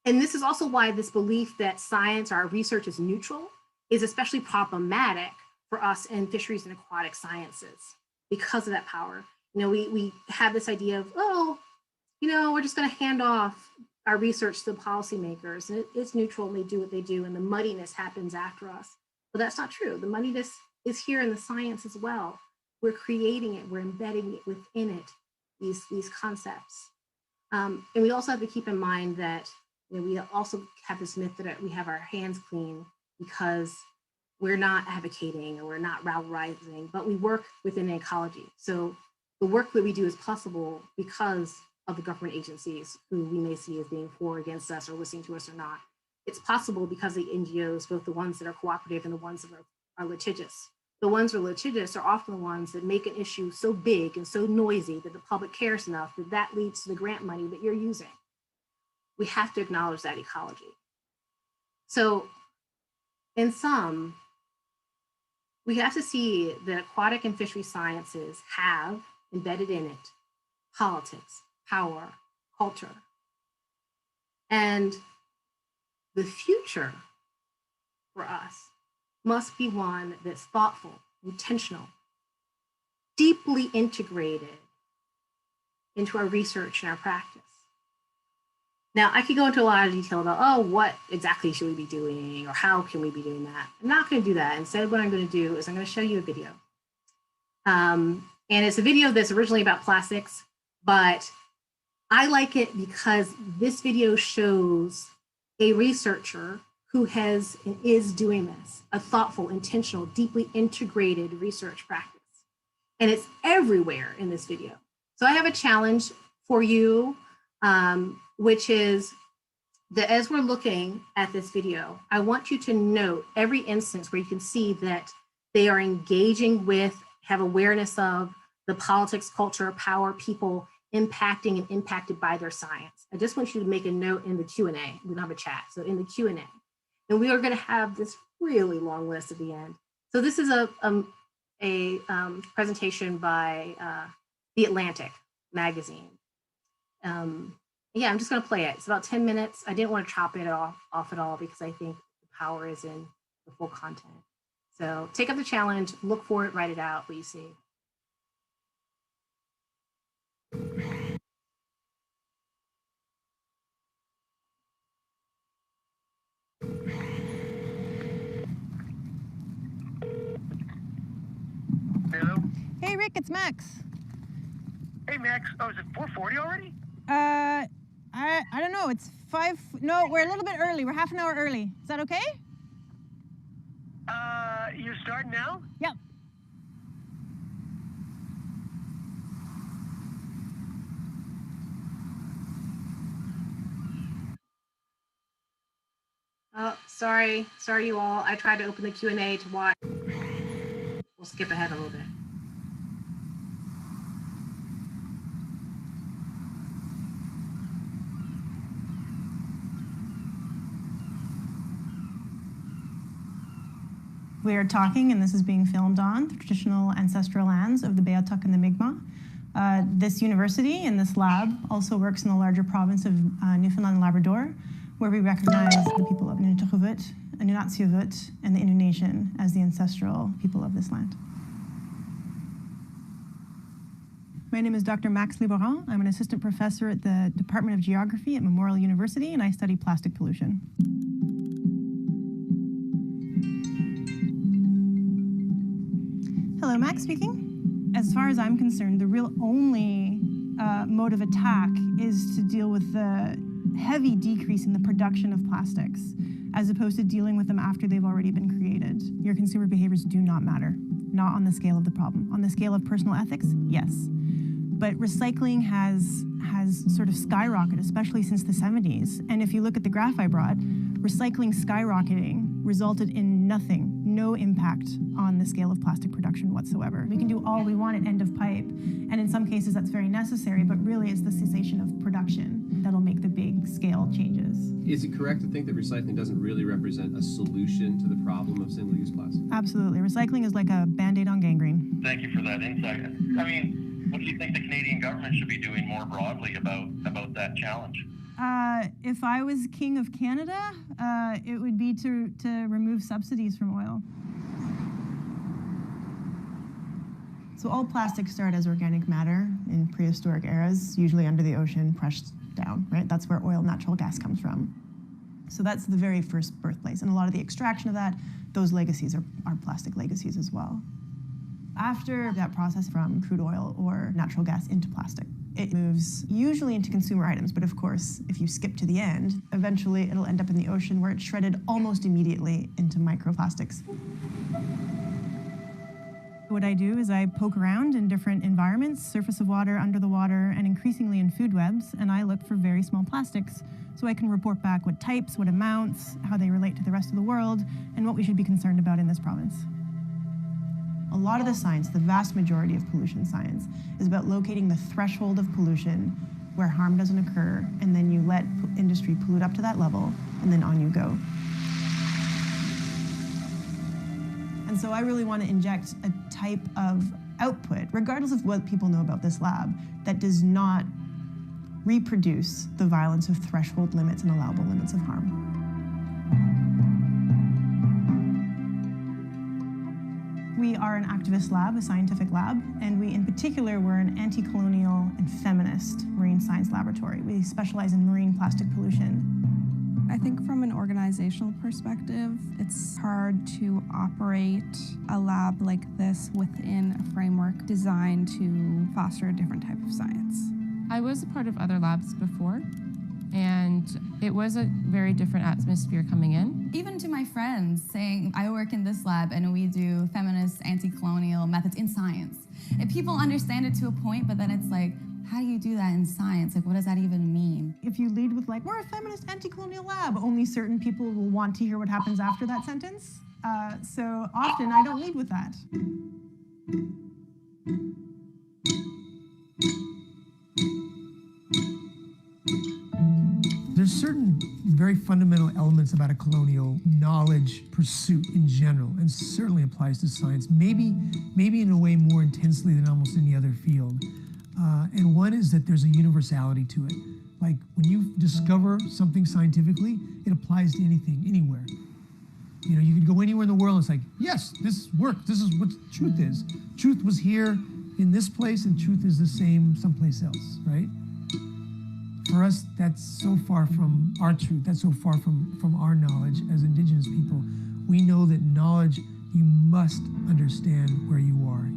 this is also why this belief that science or our research is neutral is especially problematic for us in fisheries and aquatic sciences because of that power. You know, we have this idea of, oh, you know, we're just going to hand off our research to the policymakers, and it's neutral and they do what they do, and the muddiness happens after us. But that's not true. The muddiness is here in the science as well. We're creating it, we're embedding it within it, these concepts. And we also have to keep in mind that, you know, we also have this myth that we have our hands clean because we're not advocating or we're not rising, but we work within an ecology. So the work that we do is possible because of the government agencies who we may see as being for or against us or listening to us or not. It's possible because the NGOs, both the ones that are cooperative and the ones that are litigious. The ones that are litigious are often the ones that make an issue so big and so noisy that the public cares enough that that leads to the grant money that you're using. We have to acknowledge that ecology. So in sum, we have to see that aquatic and fishery sciences have embedded in it politics, power, culture. And the future for us must be one that's thoughtful, intentional, deeply integrated into our research and our practice. Now, I could go into a lot of detail about, oh, what exactly should we be doing or how can we be doing that? I'm not going to do that. Instead, what I'm going to do is I'm going to show you a video. And it's a video that's originally about plastics, but I like it because this video shows a researcher who is doing this, a thoughtful, intentional, deeply integrated research practice. And it's everywhere in this video. So I have a challenge for you, which is that as we're looking at this video, I want you to note every instance where you can see that they are engaging with, have awareness of the politics, culture, power, people impacting and impacted by their science. I just want you to make a note in the Q&A. We don't have a chat, so in the Q&A. And we are going to have this really long list at the end. So this is a presentation by The Atlantic magazine. Yeah, I'm just going to play it. It's about 10 minutes. I didn't want to chop it off at all because I think the power is in the full content. So take up the challenge, look for it, write it out, what you see. Hello? Hey, Rick, it's Max. Hey, Max. Oh, is it 4:40 already? I don't know. It's 5. No, we're a little bit early. We're half an hour early. Is that okay? You're starting now? Yep. Oh, sorry you all. I tried to open the Q&A to watch. We'll skip ahead a little bit. We are talking, and this is being filmed on, the traditional ancestral lands of the Beothuk and the Mi'kmaq. This university and this lab also works in the larger province of Newfoundland and Labrador, where we recognize the people of Nunatuxuvut, Nunatsiavut, and the Innu Nation as the ancestral people of this land. My name is Dr. Max Liboran. I'm an assistant professor at the Department of Geography at Memorial University, and I study plastic pollution. Hello, Max speaking. As far as I'm concerned, the real only mode of attack is to deal with the heavy decrease in the production of plastics, as opposed to dealing with them after they've already been created. Your consumer behaviors do not matter. not on the scale of the problem. On the scale of personal ethics, yes. But recycling has sort of skyrocketed, especially since the 70s. And if you look at the graph I brought, recycling skyrocketing resulted in nothing, no impact on the scale of plastic production whatsoever. We can do all we want at end of pipe, and in some cases that's very necessary, but really it's the cessation of production that'll make the big scale changes. Is it correct to think that recycling doesn't really represent a solution to the problem of single-use plastic? Absolutely. Recycling is like a Band-Aid on gangrene. Thank you for that insight. I mean, what do you think the Canadian government should be doing more broadly about that challenge? If I was king of Canada, it would be to remove subsidies from oil. So all plastics start as organic matter in prehistoric eras, usually under the ocean, pressed down, right? That's where oil, natural gas comes from. So that's the very first birthplace. And a lot of the extraction of that, those legacies are plastic legacies as well. After that process from crude oil or natural gas into plastic, it moves usually into consumer items, but of course, if you skip to the end, eventually it'll end up in the ocean where it's shredded almost immediately into microplastics. What I do is I poke around in different environments, surface of water, under the water, and increasingly in food webs, and I look for very small plastics so I can report back what types, what amounts, how they relate to the rest of the world, and what we should be concerned about in this province. A lot of the science, the vast majority of pollution science, is about locating the threshold of pollution where harm doesn't occur, and then you let industry pollute up to that level, and then on you go. And so I really want to inject a type of output, regardless of what people know about this lab, that does not reproduce the violence of threshold limits and allowable limits of harm. We are an activist lab, a scientific lab, and we in particular were an anti-colonial and feminist marine science laboratory. We specialize in marine plastic pollution. I think from an organizational perspective, it's hard to operate a lab like this within a framework designed to foster a different type of science. I was a part of other labs before, and it was a very different atmosphere coming in. Even to my friends saying, I work in this lab and we do feminist, anti-colonial methods in science. And people understand it to a point, but then it's like, how do you do that in science? Like, what does that even mean? If you lead with like, we're a feminist anti-colonial lab, only certain people will want to hear what happens after that sentence. So often I don't lead with that. There's certain very fundamental elements about a colonial knowledge pursuit in general, and certainly applies to science, maybe in a way more intensely than almost any other field. And one is that there's a universality to it. Like when you discover something scientifically, it applies to anything, anywhere. You know, you could go anywhere in the world and it's like, yes, this worked. This is what truth is. Truth was here in this place and truth is the same someplace else, right? For us, that's so far from our truth. That's so far from our knowledge as Indigenous people. We know that knowledge, you must understand where you are.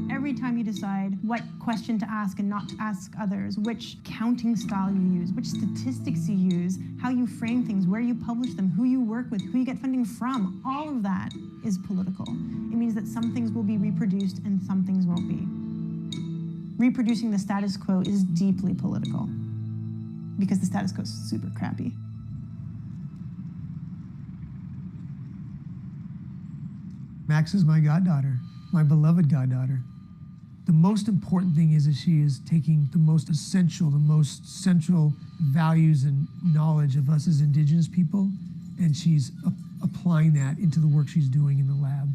Every time you decide what question to ask and not to ask others, which counting style you use, which statistics you use, how you frame things, where you publish them, who you work with, who you get funding from, all of that is political. It means that some things will be reproduced and some things won't be. Reproducing the status quo is deeply political because the status quo is super crappy. Max is my goddaughter, my beloved goddaughter. The most important thing is that she is taking the most essential, the most central values and knowledge of us as Indigenous people, and she's applying that into the work she's doing in the lab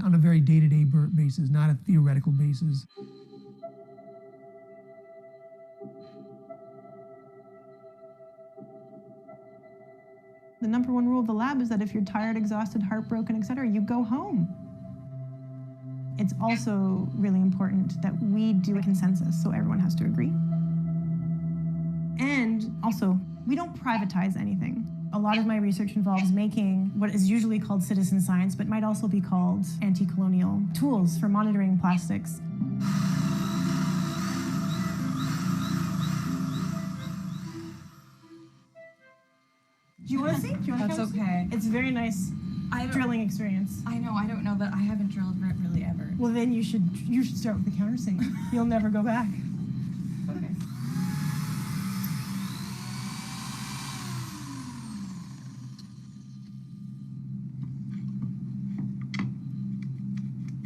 on a very day-to-day basis, not a theoretical basis. The number one rule of the lab is that if you're tired, exhausted, heartbroken, etc., you go home. It's also really important that we do a consensus, so everyone has to agree. And also, we don't privatize anything. A lot of my research involves making what is usually called citizen science, but might also be called anti-colonial tools for monitoring plastics. Do you want to see? Do you want to That's come see? okay. It's very nice. drilling experience. I know, I don't know that I haven't drilled really ever. Well, then you should start with the countersink. You'll never go back. Okay.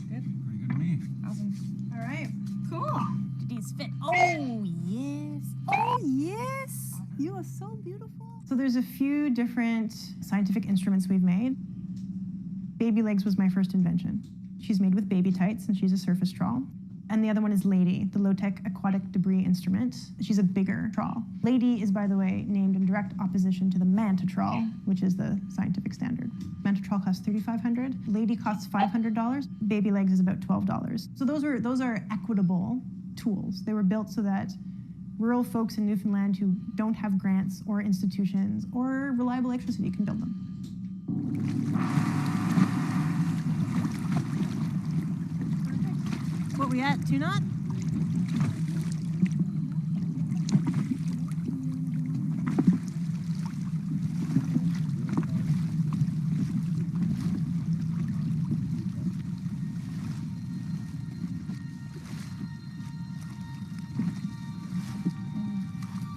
Pretty good to me. Awesome. All right. Cool. Did these fit? Oh, yes. Oh, yes. You are so beautiful. So there's a few different scientific instruments we've made. Baby legs was my first invention. She's made with baby tights and she's a surface trawl. And the other one is Lady, the low-tech aquatic debris instrument. She's a bigger trawl. Lady is, by the way, named in direct opposition to the manta trawl, which is the scientific standard. Manta trawl costs $3,500. Lady costs $500. Baby legs is about $12. So those are equitable tools. They were built so that rural folks in Newfoundland who don't have grants or institutions or reliable electricity can build them. What we at, 2 knot?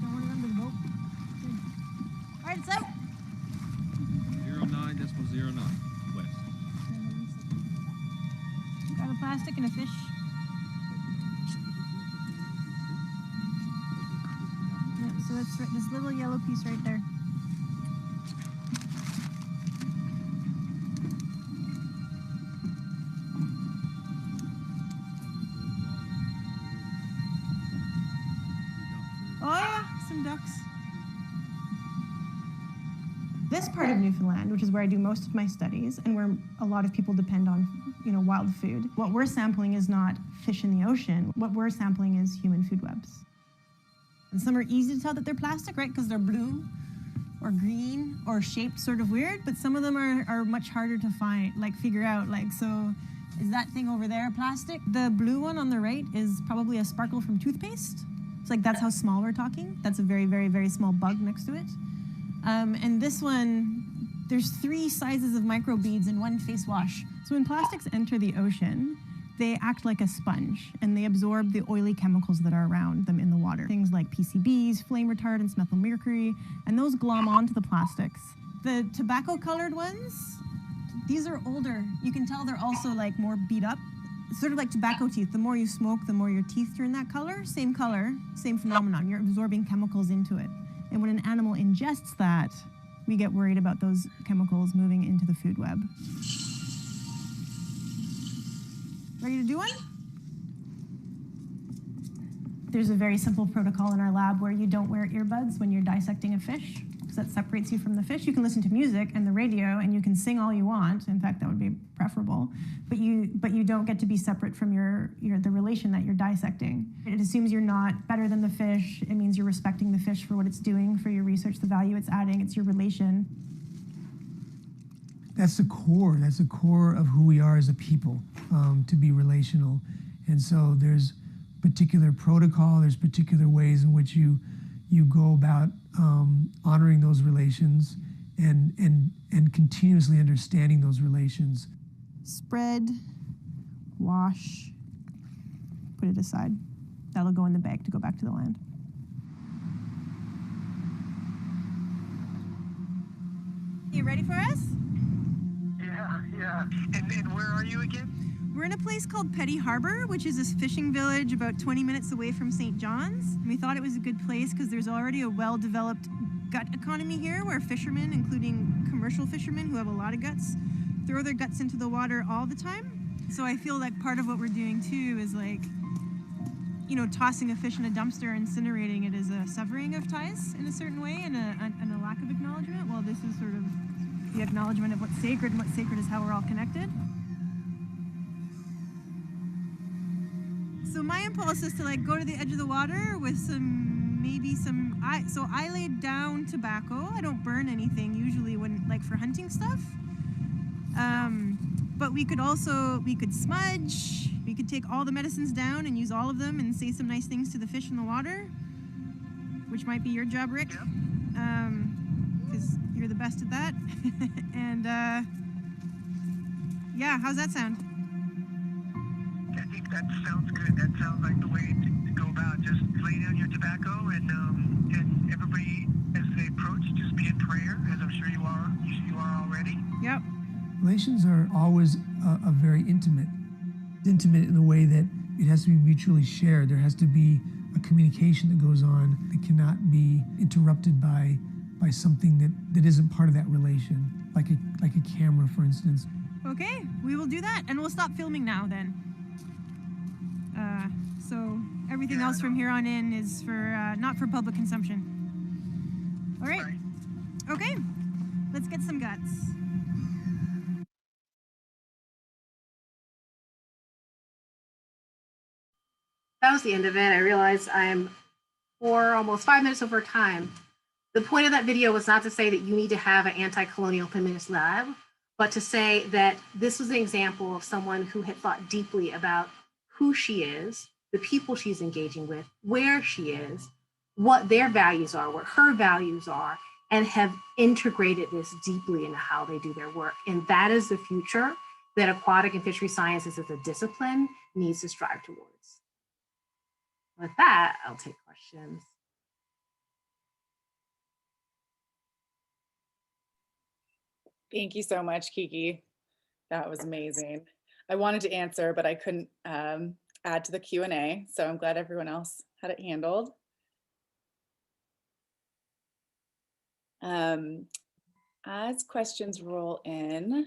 Don't want it under the boat. Good. All right, it's out. 09.09 west. Got a plastic and a fish. So it's this little yellow piece right there. Oh yeah, some ducks. This part of Newfoundland, which is where I do most of my studies and where a lot of people depend on, wild food, what we're sampling is not fish in the ocean. What we're sampling is human food webs. And some are easy to tell that they're plastic, right? Because they're blue or green or shaped sort of weird, but some of them are much harder to figure out. So is that thing over there plastic? The blue one on the right is probably a sparkle from toothpaste. It's that's how small we're talking. That's a very, very, very small bug next to it. And this one, there's 3 sizes of microbeads in one face wash. So when plastics enter the ocean, they act like a sponge and they absorb the oily chemicals that are around them in the water. Things like PCBs, flame retardants, methylmercury, and those glom onto the plastics. The tobacco colored ones, these are older. You can tell they're also more beat up. It's sort of like tobacco teeth. The more you smoke, the more your teeth turn that color, same phenomenon. You're absorbing chemicals into it. And when an animal ingests that, we get worried about those chemicals moving into the food web. Ready to do one? There's a very simple protocol in our lab where you don't wear earbuds when you're dissecting a fish, because that separates you from the fish. You can listen to music and the radio, and you can sing all you want. In fact, that would be preferable. But you don't get to be separate from the relation that you're dissecting. It assumes you're not better than the fish. It means you're respecting the fish for what it's doing, for your research, the value it's adding. It's your relation. That's the core. That's the core of who we are as a people, to be relational. And so there's particular protocol, there's particular ways in which you go about honoring those relations and continuously understanding those relations. Spread, wash, put it aside. That'll go in the bag to go back to the land. You ready for us? Yeah. And where are you again? We're in a place called Petty Harbor, which is this fishing village about 20 minutes away from St. John's. And we thought it was a good place because there's already a well-developed gut economy here where fishermen, including commercial fishermen who have a lot of guts, throw their guts into the water all the time. So I feel like part of what we're doing too is tossing a fish in a dumpster, incinerating it is a severing of ties in a certain way and a lack of acknowledgement. Well, this is sort of the acknowledgement of what's sacred, and what's sacred is how we're all connected. So my impulse is to go to the edge of the water with so I laid down tobacco. I don't burn anything usually when for hunting stuff. But we could smudge, we could take all the medicines down and use all of them and say some nice things to the fish in the water, which might be your job, Rick, because you're the best at that. And Yeah, how's that sound? I think that sounds good. That sounds like the way to go about. Just lay down your tobacco and everybody, as they approach, just be in prayer, as I'm sure you are already. Yep. Relations are always a very intimate in the way that it has to be mutually shared. There has to be a communication that goes on that cannot be interrupted by something that isn't part of that relation, like a camera, for instance. Okay, we will do that, and we'll stop filming now then. So everything else from here on in is for not for public consumption. All right. Okay, let's get some guts. That was the end of it. I realized I'm almost 5 minutes over time. The point of that video was not to say that you need to have an anti-colonial feminist lab, but to say that this was an example of someone who had thought deeply about who she is, the people she's engaging with, where she is, what their values are, what her values are, and have integrated this deeply into how they do their work. And that is the future that aquatic and fishery sciences as a discipline needs to strive towards. With that, I'll take questions. Thank you so much, Kiki. That was amazing. I wanted to answer, but I couldn't add to the Q&A, so I'm glad everyone else had it handled. As questions roll in.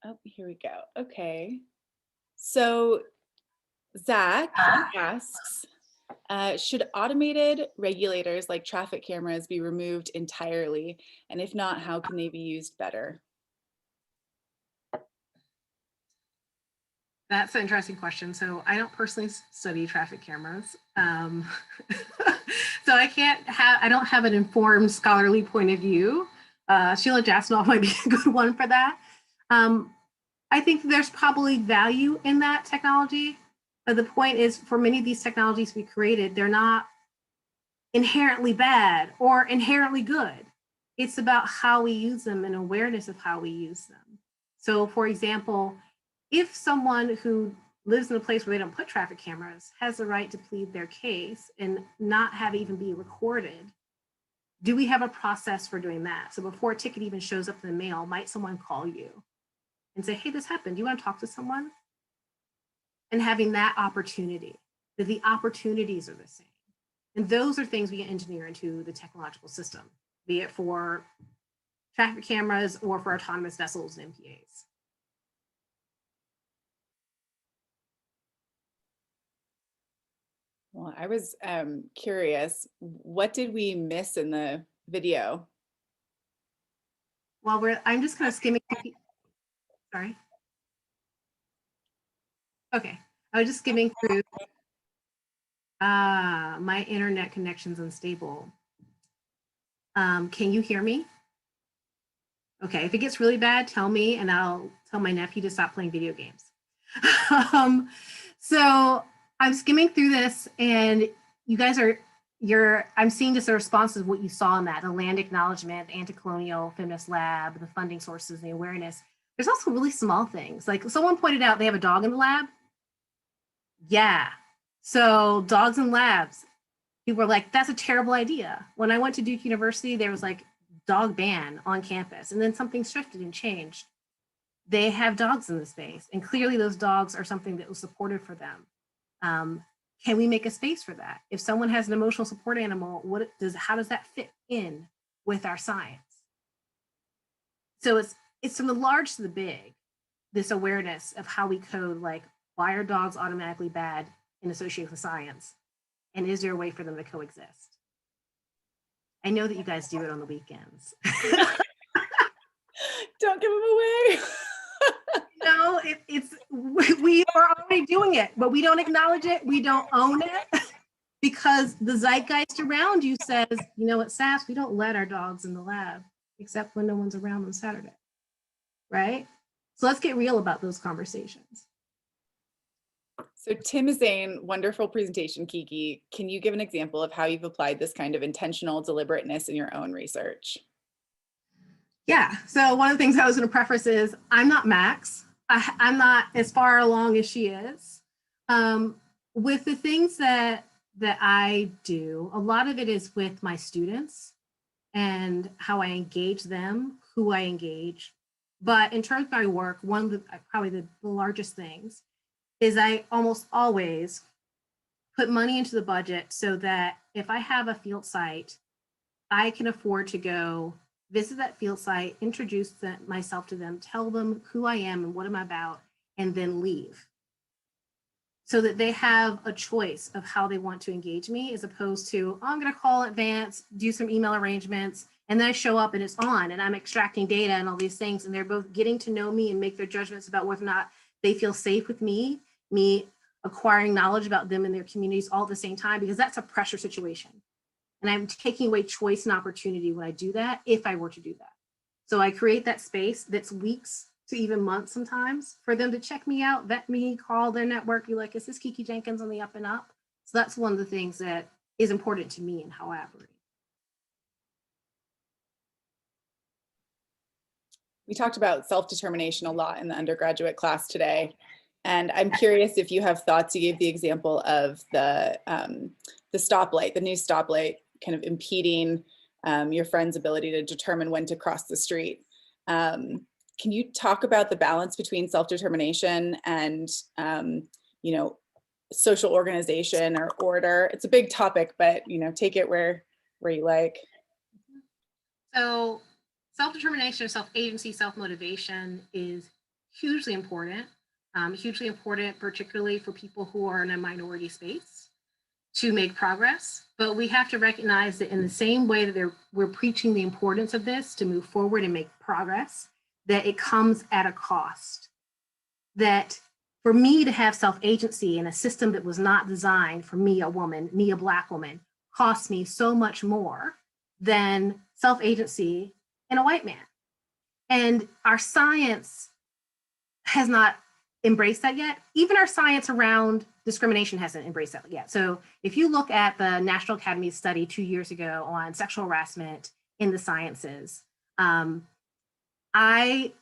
Oh, here we go. Okay. So Zach asks, should automated regulators like traffic cameras be removed entirely? And if not, how can they be used better? That's an interesting question. So I don't personally study traffic cameras. So I don't have an informed scholarly point of view. Sheila Jasnoff might be a good one for that. I think there's probably value in that technology. But the point is, for many of these technologies we created, they're not inherently bad or inherently good. It's about how we use them and awareness of how we use them. So for example, if someone who lives in a place where they don't put traffic cameras has the right to plead their case and not have it even be recorded, do we have a process for doing that? So before a ticket even shows up in the mail, might someone call you and say, hey, this happened, do you want to talk to someone? And having that opportunity, that the opportunities are the same. And those are things we can engineer into the technological system, be it for traffic cameras or for autonomous vessels and MPAs. Well, I was curious, what did we miss in the video? Well, I'm just kind of skimming. Sorry. Okay, I was just skimming through. My internet connection's unstable. Can you hear me? Okay, if it gets really bad, tell me and I'll tell my nephew to stop playing video games. So I'm skimming through this and you guys I'm seeing just a response of what you saw in that, the land acknowledgement, the anti-colonial feminist lab, the funding sources, the awareness. There's also really small things. Like someone pointed out they have a dog in the lab. Yeah, so dogs in labs. People were like, that's a terrible idea. When I went to Duke University, there was like dog ban on campus and then something shifted and changed. They have dogs in the space and clearly those dogs are something that was supported for them. Can we make a space for that? If someone has an emotional support animal, how does that fit in with our science? So it's from the large to the big, this awareness of how we code, like, why are dogs automatically bad in association with science? And is there a way for them to coexist? I know that you guys do it on the weekends. Don't give them away. No, we are already doing it, but we don't acknowledge it. We don't own it because the zeitgeist around you says, you know, at SAS, we don't let our dogs in the lab except when no one's around on Saturday, right? So let's get real about those conversations. So Tim is saying, wonderful presentation, Kiki. Can you give an example of how you've applied this kind of intentional deliberateness in your own research? Yeah, so one of the things I was going to preface is I'm not Max. I'm not as far along as she is. With the things that I do, a lot of it is with my students and how I engage them, who I engage. But in terms of my work, one of the probably the largest things is I almost always put money into the budget so that if I have a field site, I can afford to go visit that field site, introduce myself to them, tell them who I am and what I'm about, and then leave. So that they have a choice of how they want to engage me, as opposed to, oh, I'm going to call in advance, do some email arrangements, and then I show up and it's on and I'm extracting data and all these things. And they're both getting to know me and make their judgments about whether or not they feel safe with me acquiring knowledge about them and their communities all at the same time, because that's a pressure situation. And I'm taking away choice and opportunity when I do that, if I were to do that. So I create that space that's weeks to even months sometimes for them to check me out, vet me, call their network, be like, is this Kiki Jenkins on the up and up? So that's one of the things that is important to me and how I operate. We talked about self-determination a lot in the undergraduate class today. And I'm curious if you have thoughts. You gave the example of the stoplight, the new stoplight kind of impeding your friend's ability to determine when to cross the street. Can you talk about the balance between self-determination and, you know, social organization or order? It's a big topic, but, you know, take it where you like. So self-determination, self-agency, self-motivation is hugely important. Hugely important, particularly for people who are in a minority space, to make progress. But we have to recognize that in the same way that we're preaching the importance of this to move forward and make progress, that it comes at a cost. That for me to have self-agency in a system that was not designed for me, a woman, me, a Black woman, costs me so much more than self-agency in a white man. And our science has not embraced that yet. Even our science around discrimination hasn't embraced that yet. So if you look at the National Academy study 2 years ago on sexual harassment in the sciences, I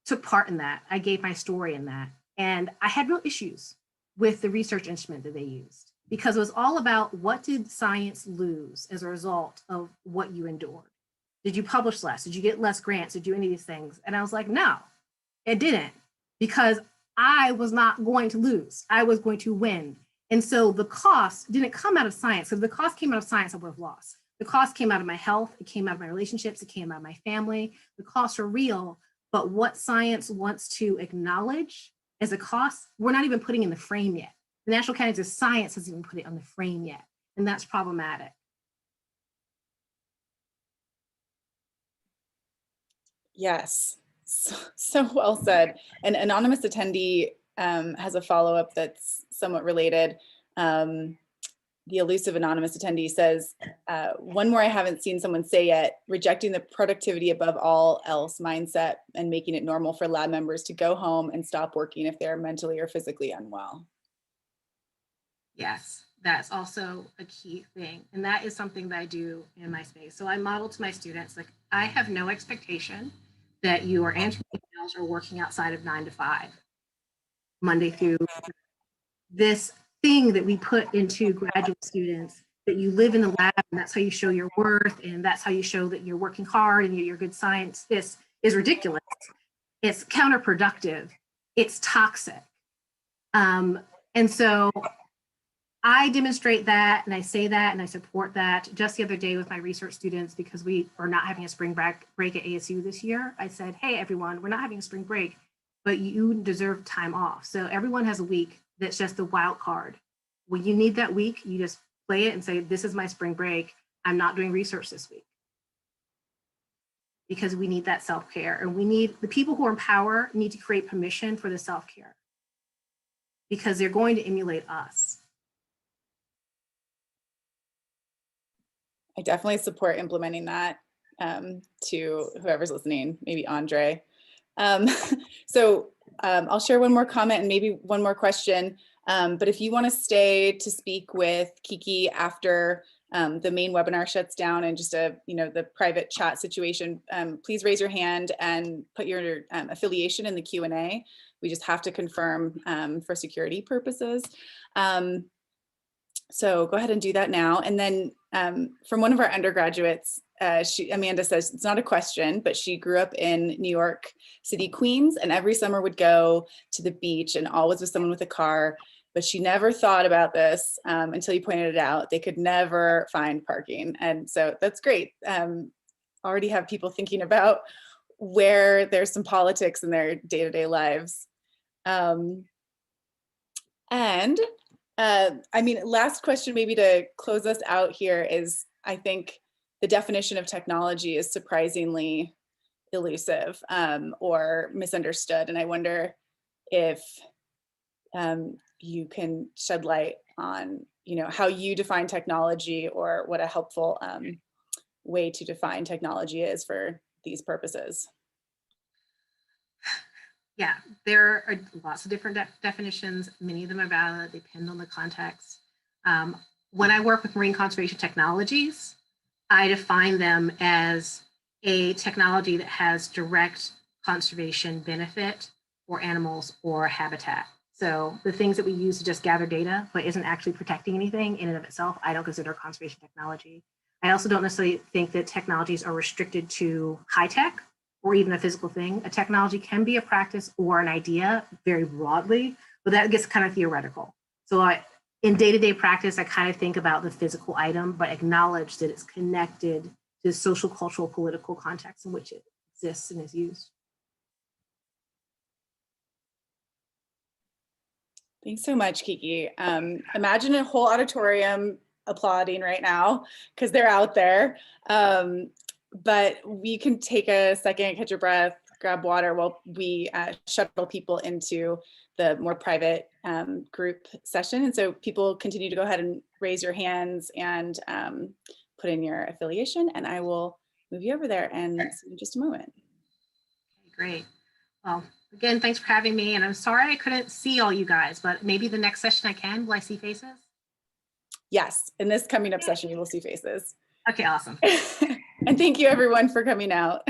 took part in that. I gave my story in that. And I had real issues with the research instrument that they used, because it was all about what did science lose as a result of what you endured? Did you publish less? Did you get less grants? Did you do any of these things? And I was like, no, it didn't, because I was not going to lose. I was going to win. And so the cost didn't come out of science. So if the cost came out of science, I would have lost. The cost came out of my health. It came out of my relationships. It came out of my family. The costs are real. But what science wants to acknowledge as a cost, we're not even putting in the frame yet. The National Academy of Science hasn't even put it on the frame yet. And that's problematic. Yes, so well said. An anonymous attendee has a follow-up that's somewhat related. The elusive anonymous attendee says, one more I haven't seen someone say yet, rejecting the productivity above all else mindset and making it normal for lab members to go home and stop working if they're mentally or physically unwell. Yes, that's also a key thing. And that is something that I do in my space. So I model to my students, like, I have no expectation that you are answering emails or working outside of 9 to 5, Monday through this thing that we put into graduate students, that you live in the lab and that's how you show your worth and that's how you show that you're working hard and you're good science. This is ridiculous. It's counterproductive. It's toxic. And so I demonstrate that and I say that and I support that. Just the other day with my research students, because we are not having a spring break at ASU this year, I said, hey, everyone, we're not having a spring break, but you deserve time off. So everyone has a week that's just the wild card. When you need that week, you just play it and say, this is my spring break. I'm not doing research this week. Because we need that self-care, and we need the people who are in power need to create permission for the self-care, because they're going to emulate us. I definitely support implementing that to whoever's listening, maybe Andre. I'll share one more comment and maybe one more question. But if you want to stay to speak with Kiki after the main webinar shuts down and just the private chat situation, please raise your hand and put your affiliation in the Q&A. We just have to confirm for security purposes. So go ahead and do that now. And then from one of our undergraduates, Amanda says, it's not a question, but she grew up in New York City, Queens, and every summer would go to the beach and always with someone with a car. But she never thought about this until you pointed it out. They could never find parking. And so that's great. Already have people thinking about where there's some politics in their day-to-day lives. Last question maybe to close us out here is, I think the definition of technology is surprisingly elusive or misunderstood. And I wonder if you can shed light on, how you define technology, or what a helpful way to define technology is for these purposes. Yeah, there are lots of different definitions. Many of them are valid, depend on the context. When I work with marine conservation technologies, I define them as a technology that has direct conservation benefit for animals or habitat. So the things that we use to just gather data, but isn't actually protecting anything in and of itself, I don't consider conservation technology. I also don't necessarily think that technologies are restricted to high tech or even a physical thing. A technology can be a practice or an idea very broadly, but that gets kind of theoretical. So in day-to-day practice, I kind of think about the physical item, but acknowledge that it's connected to the social, cultural, political context in which it exists and is used. Thanks so much, Kiki. Imagine a whole auditorium applauding right now because they're out there. But we can take a second, catch your breath, grab water while we shuttle people into the more private group session. And so people continue to go ahead and raise your hands and put in your affiliation, and I will move you over there and see you in just a moment. Okay, great. Well, again, thanks for having me. And I'm sorry I couldn't see all you guys, but maybe the next session I can. Will I see faces? Yes, in this coming up session, you will see faces. Okay, awesome. And thank you everyone for coming out.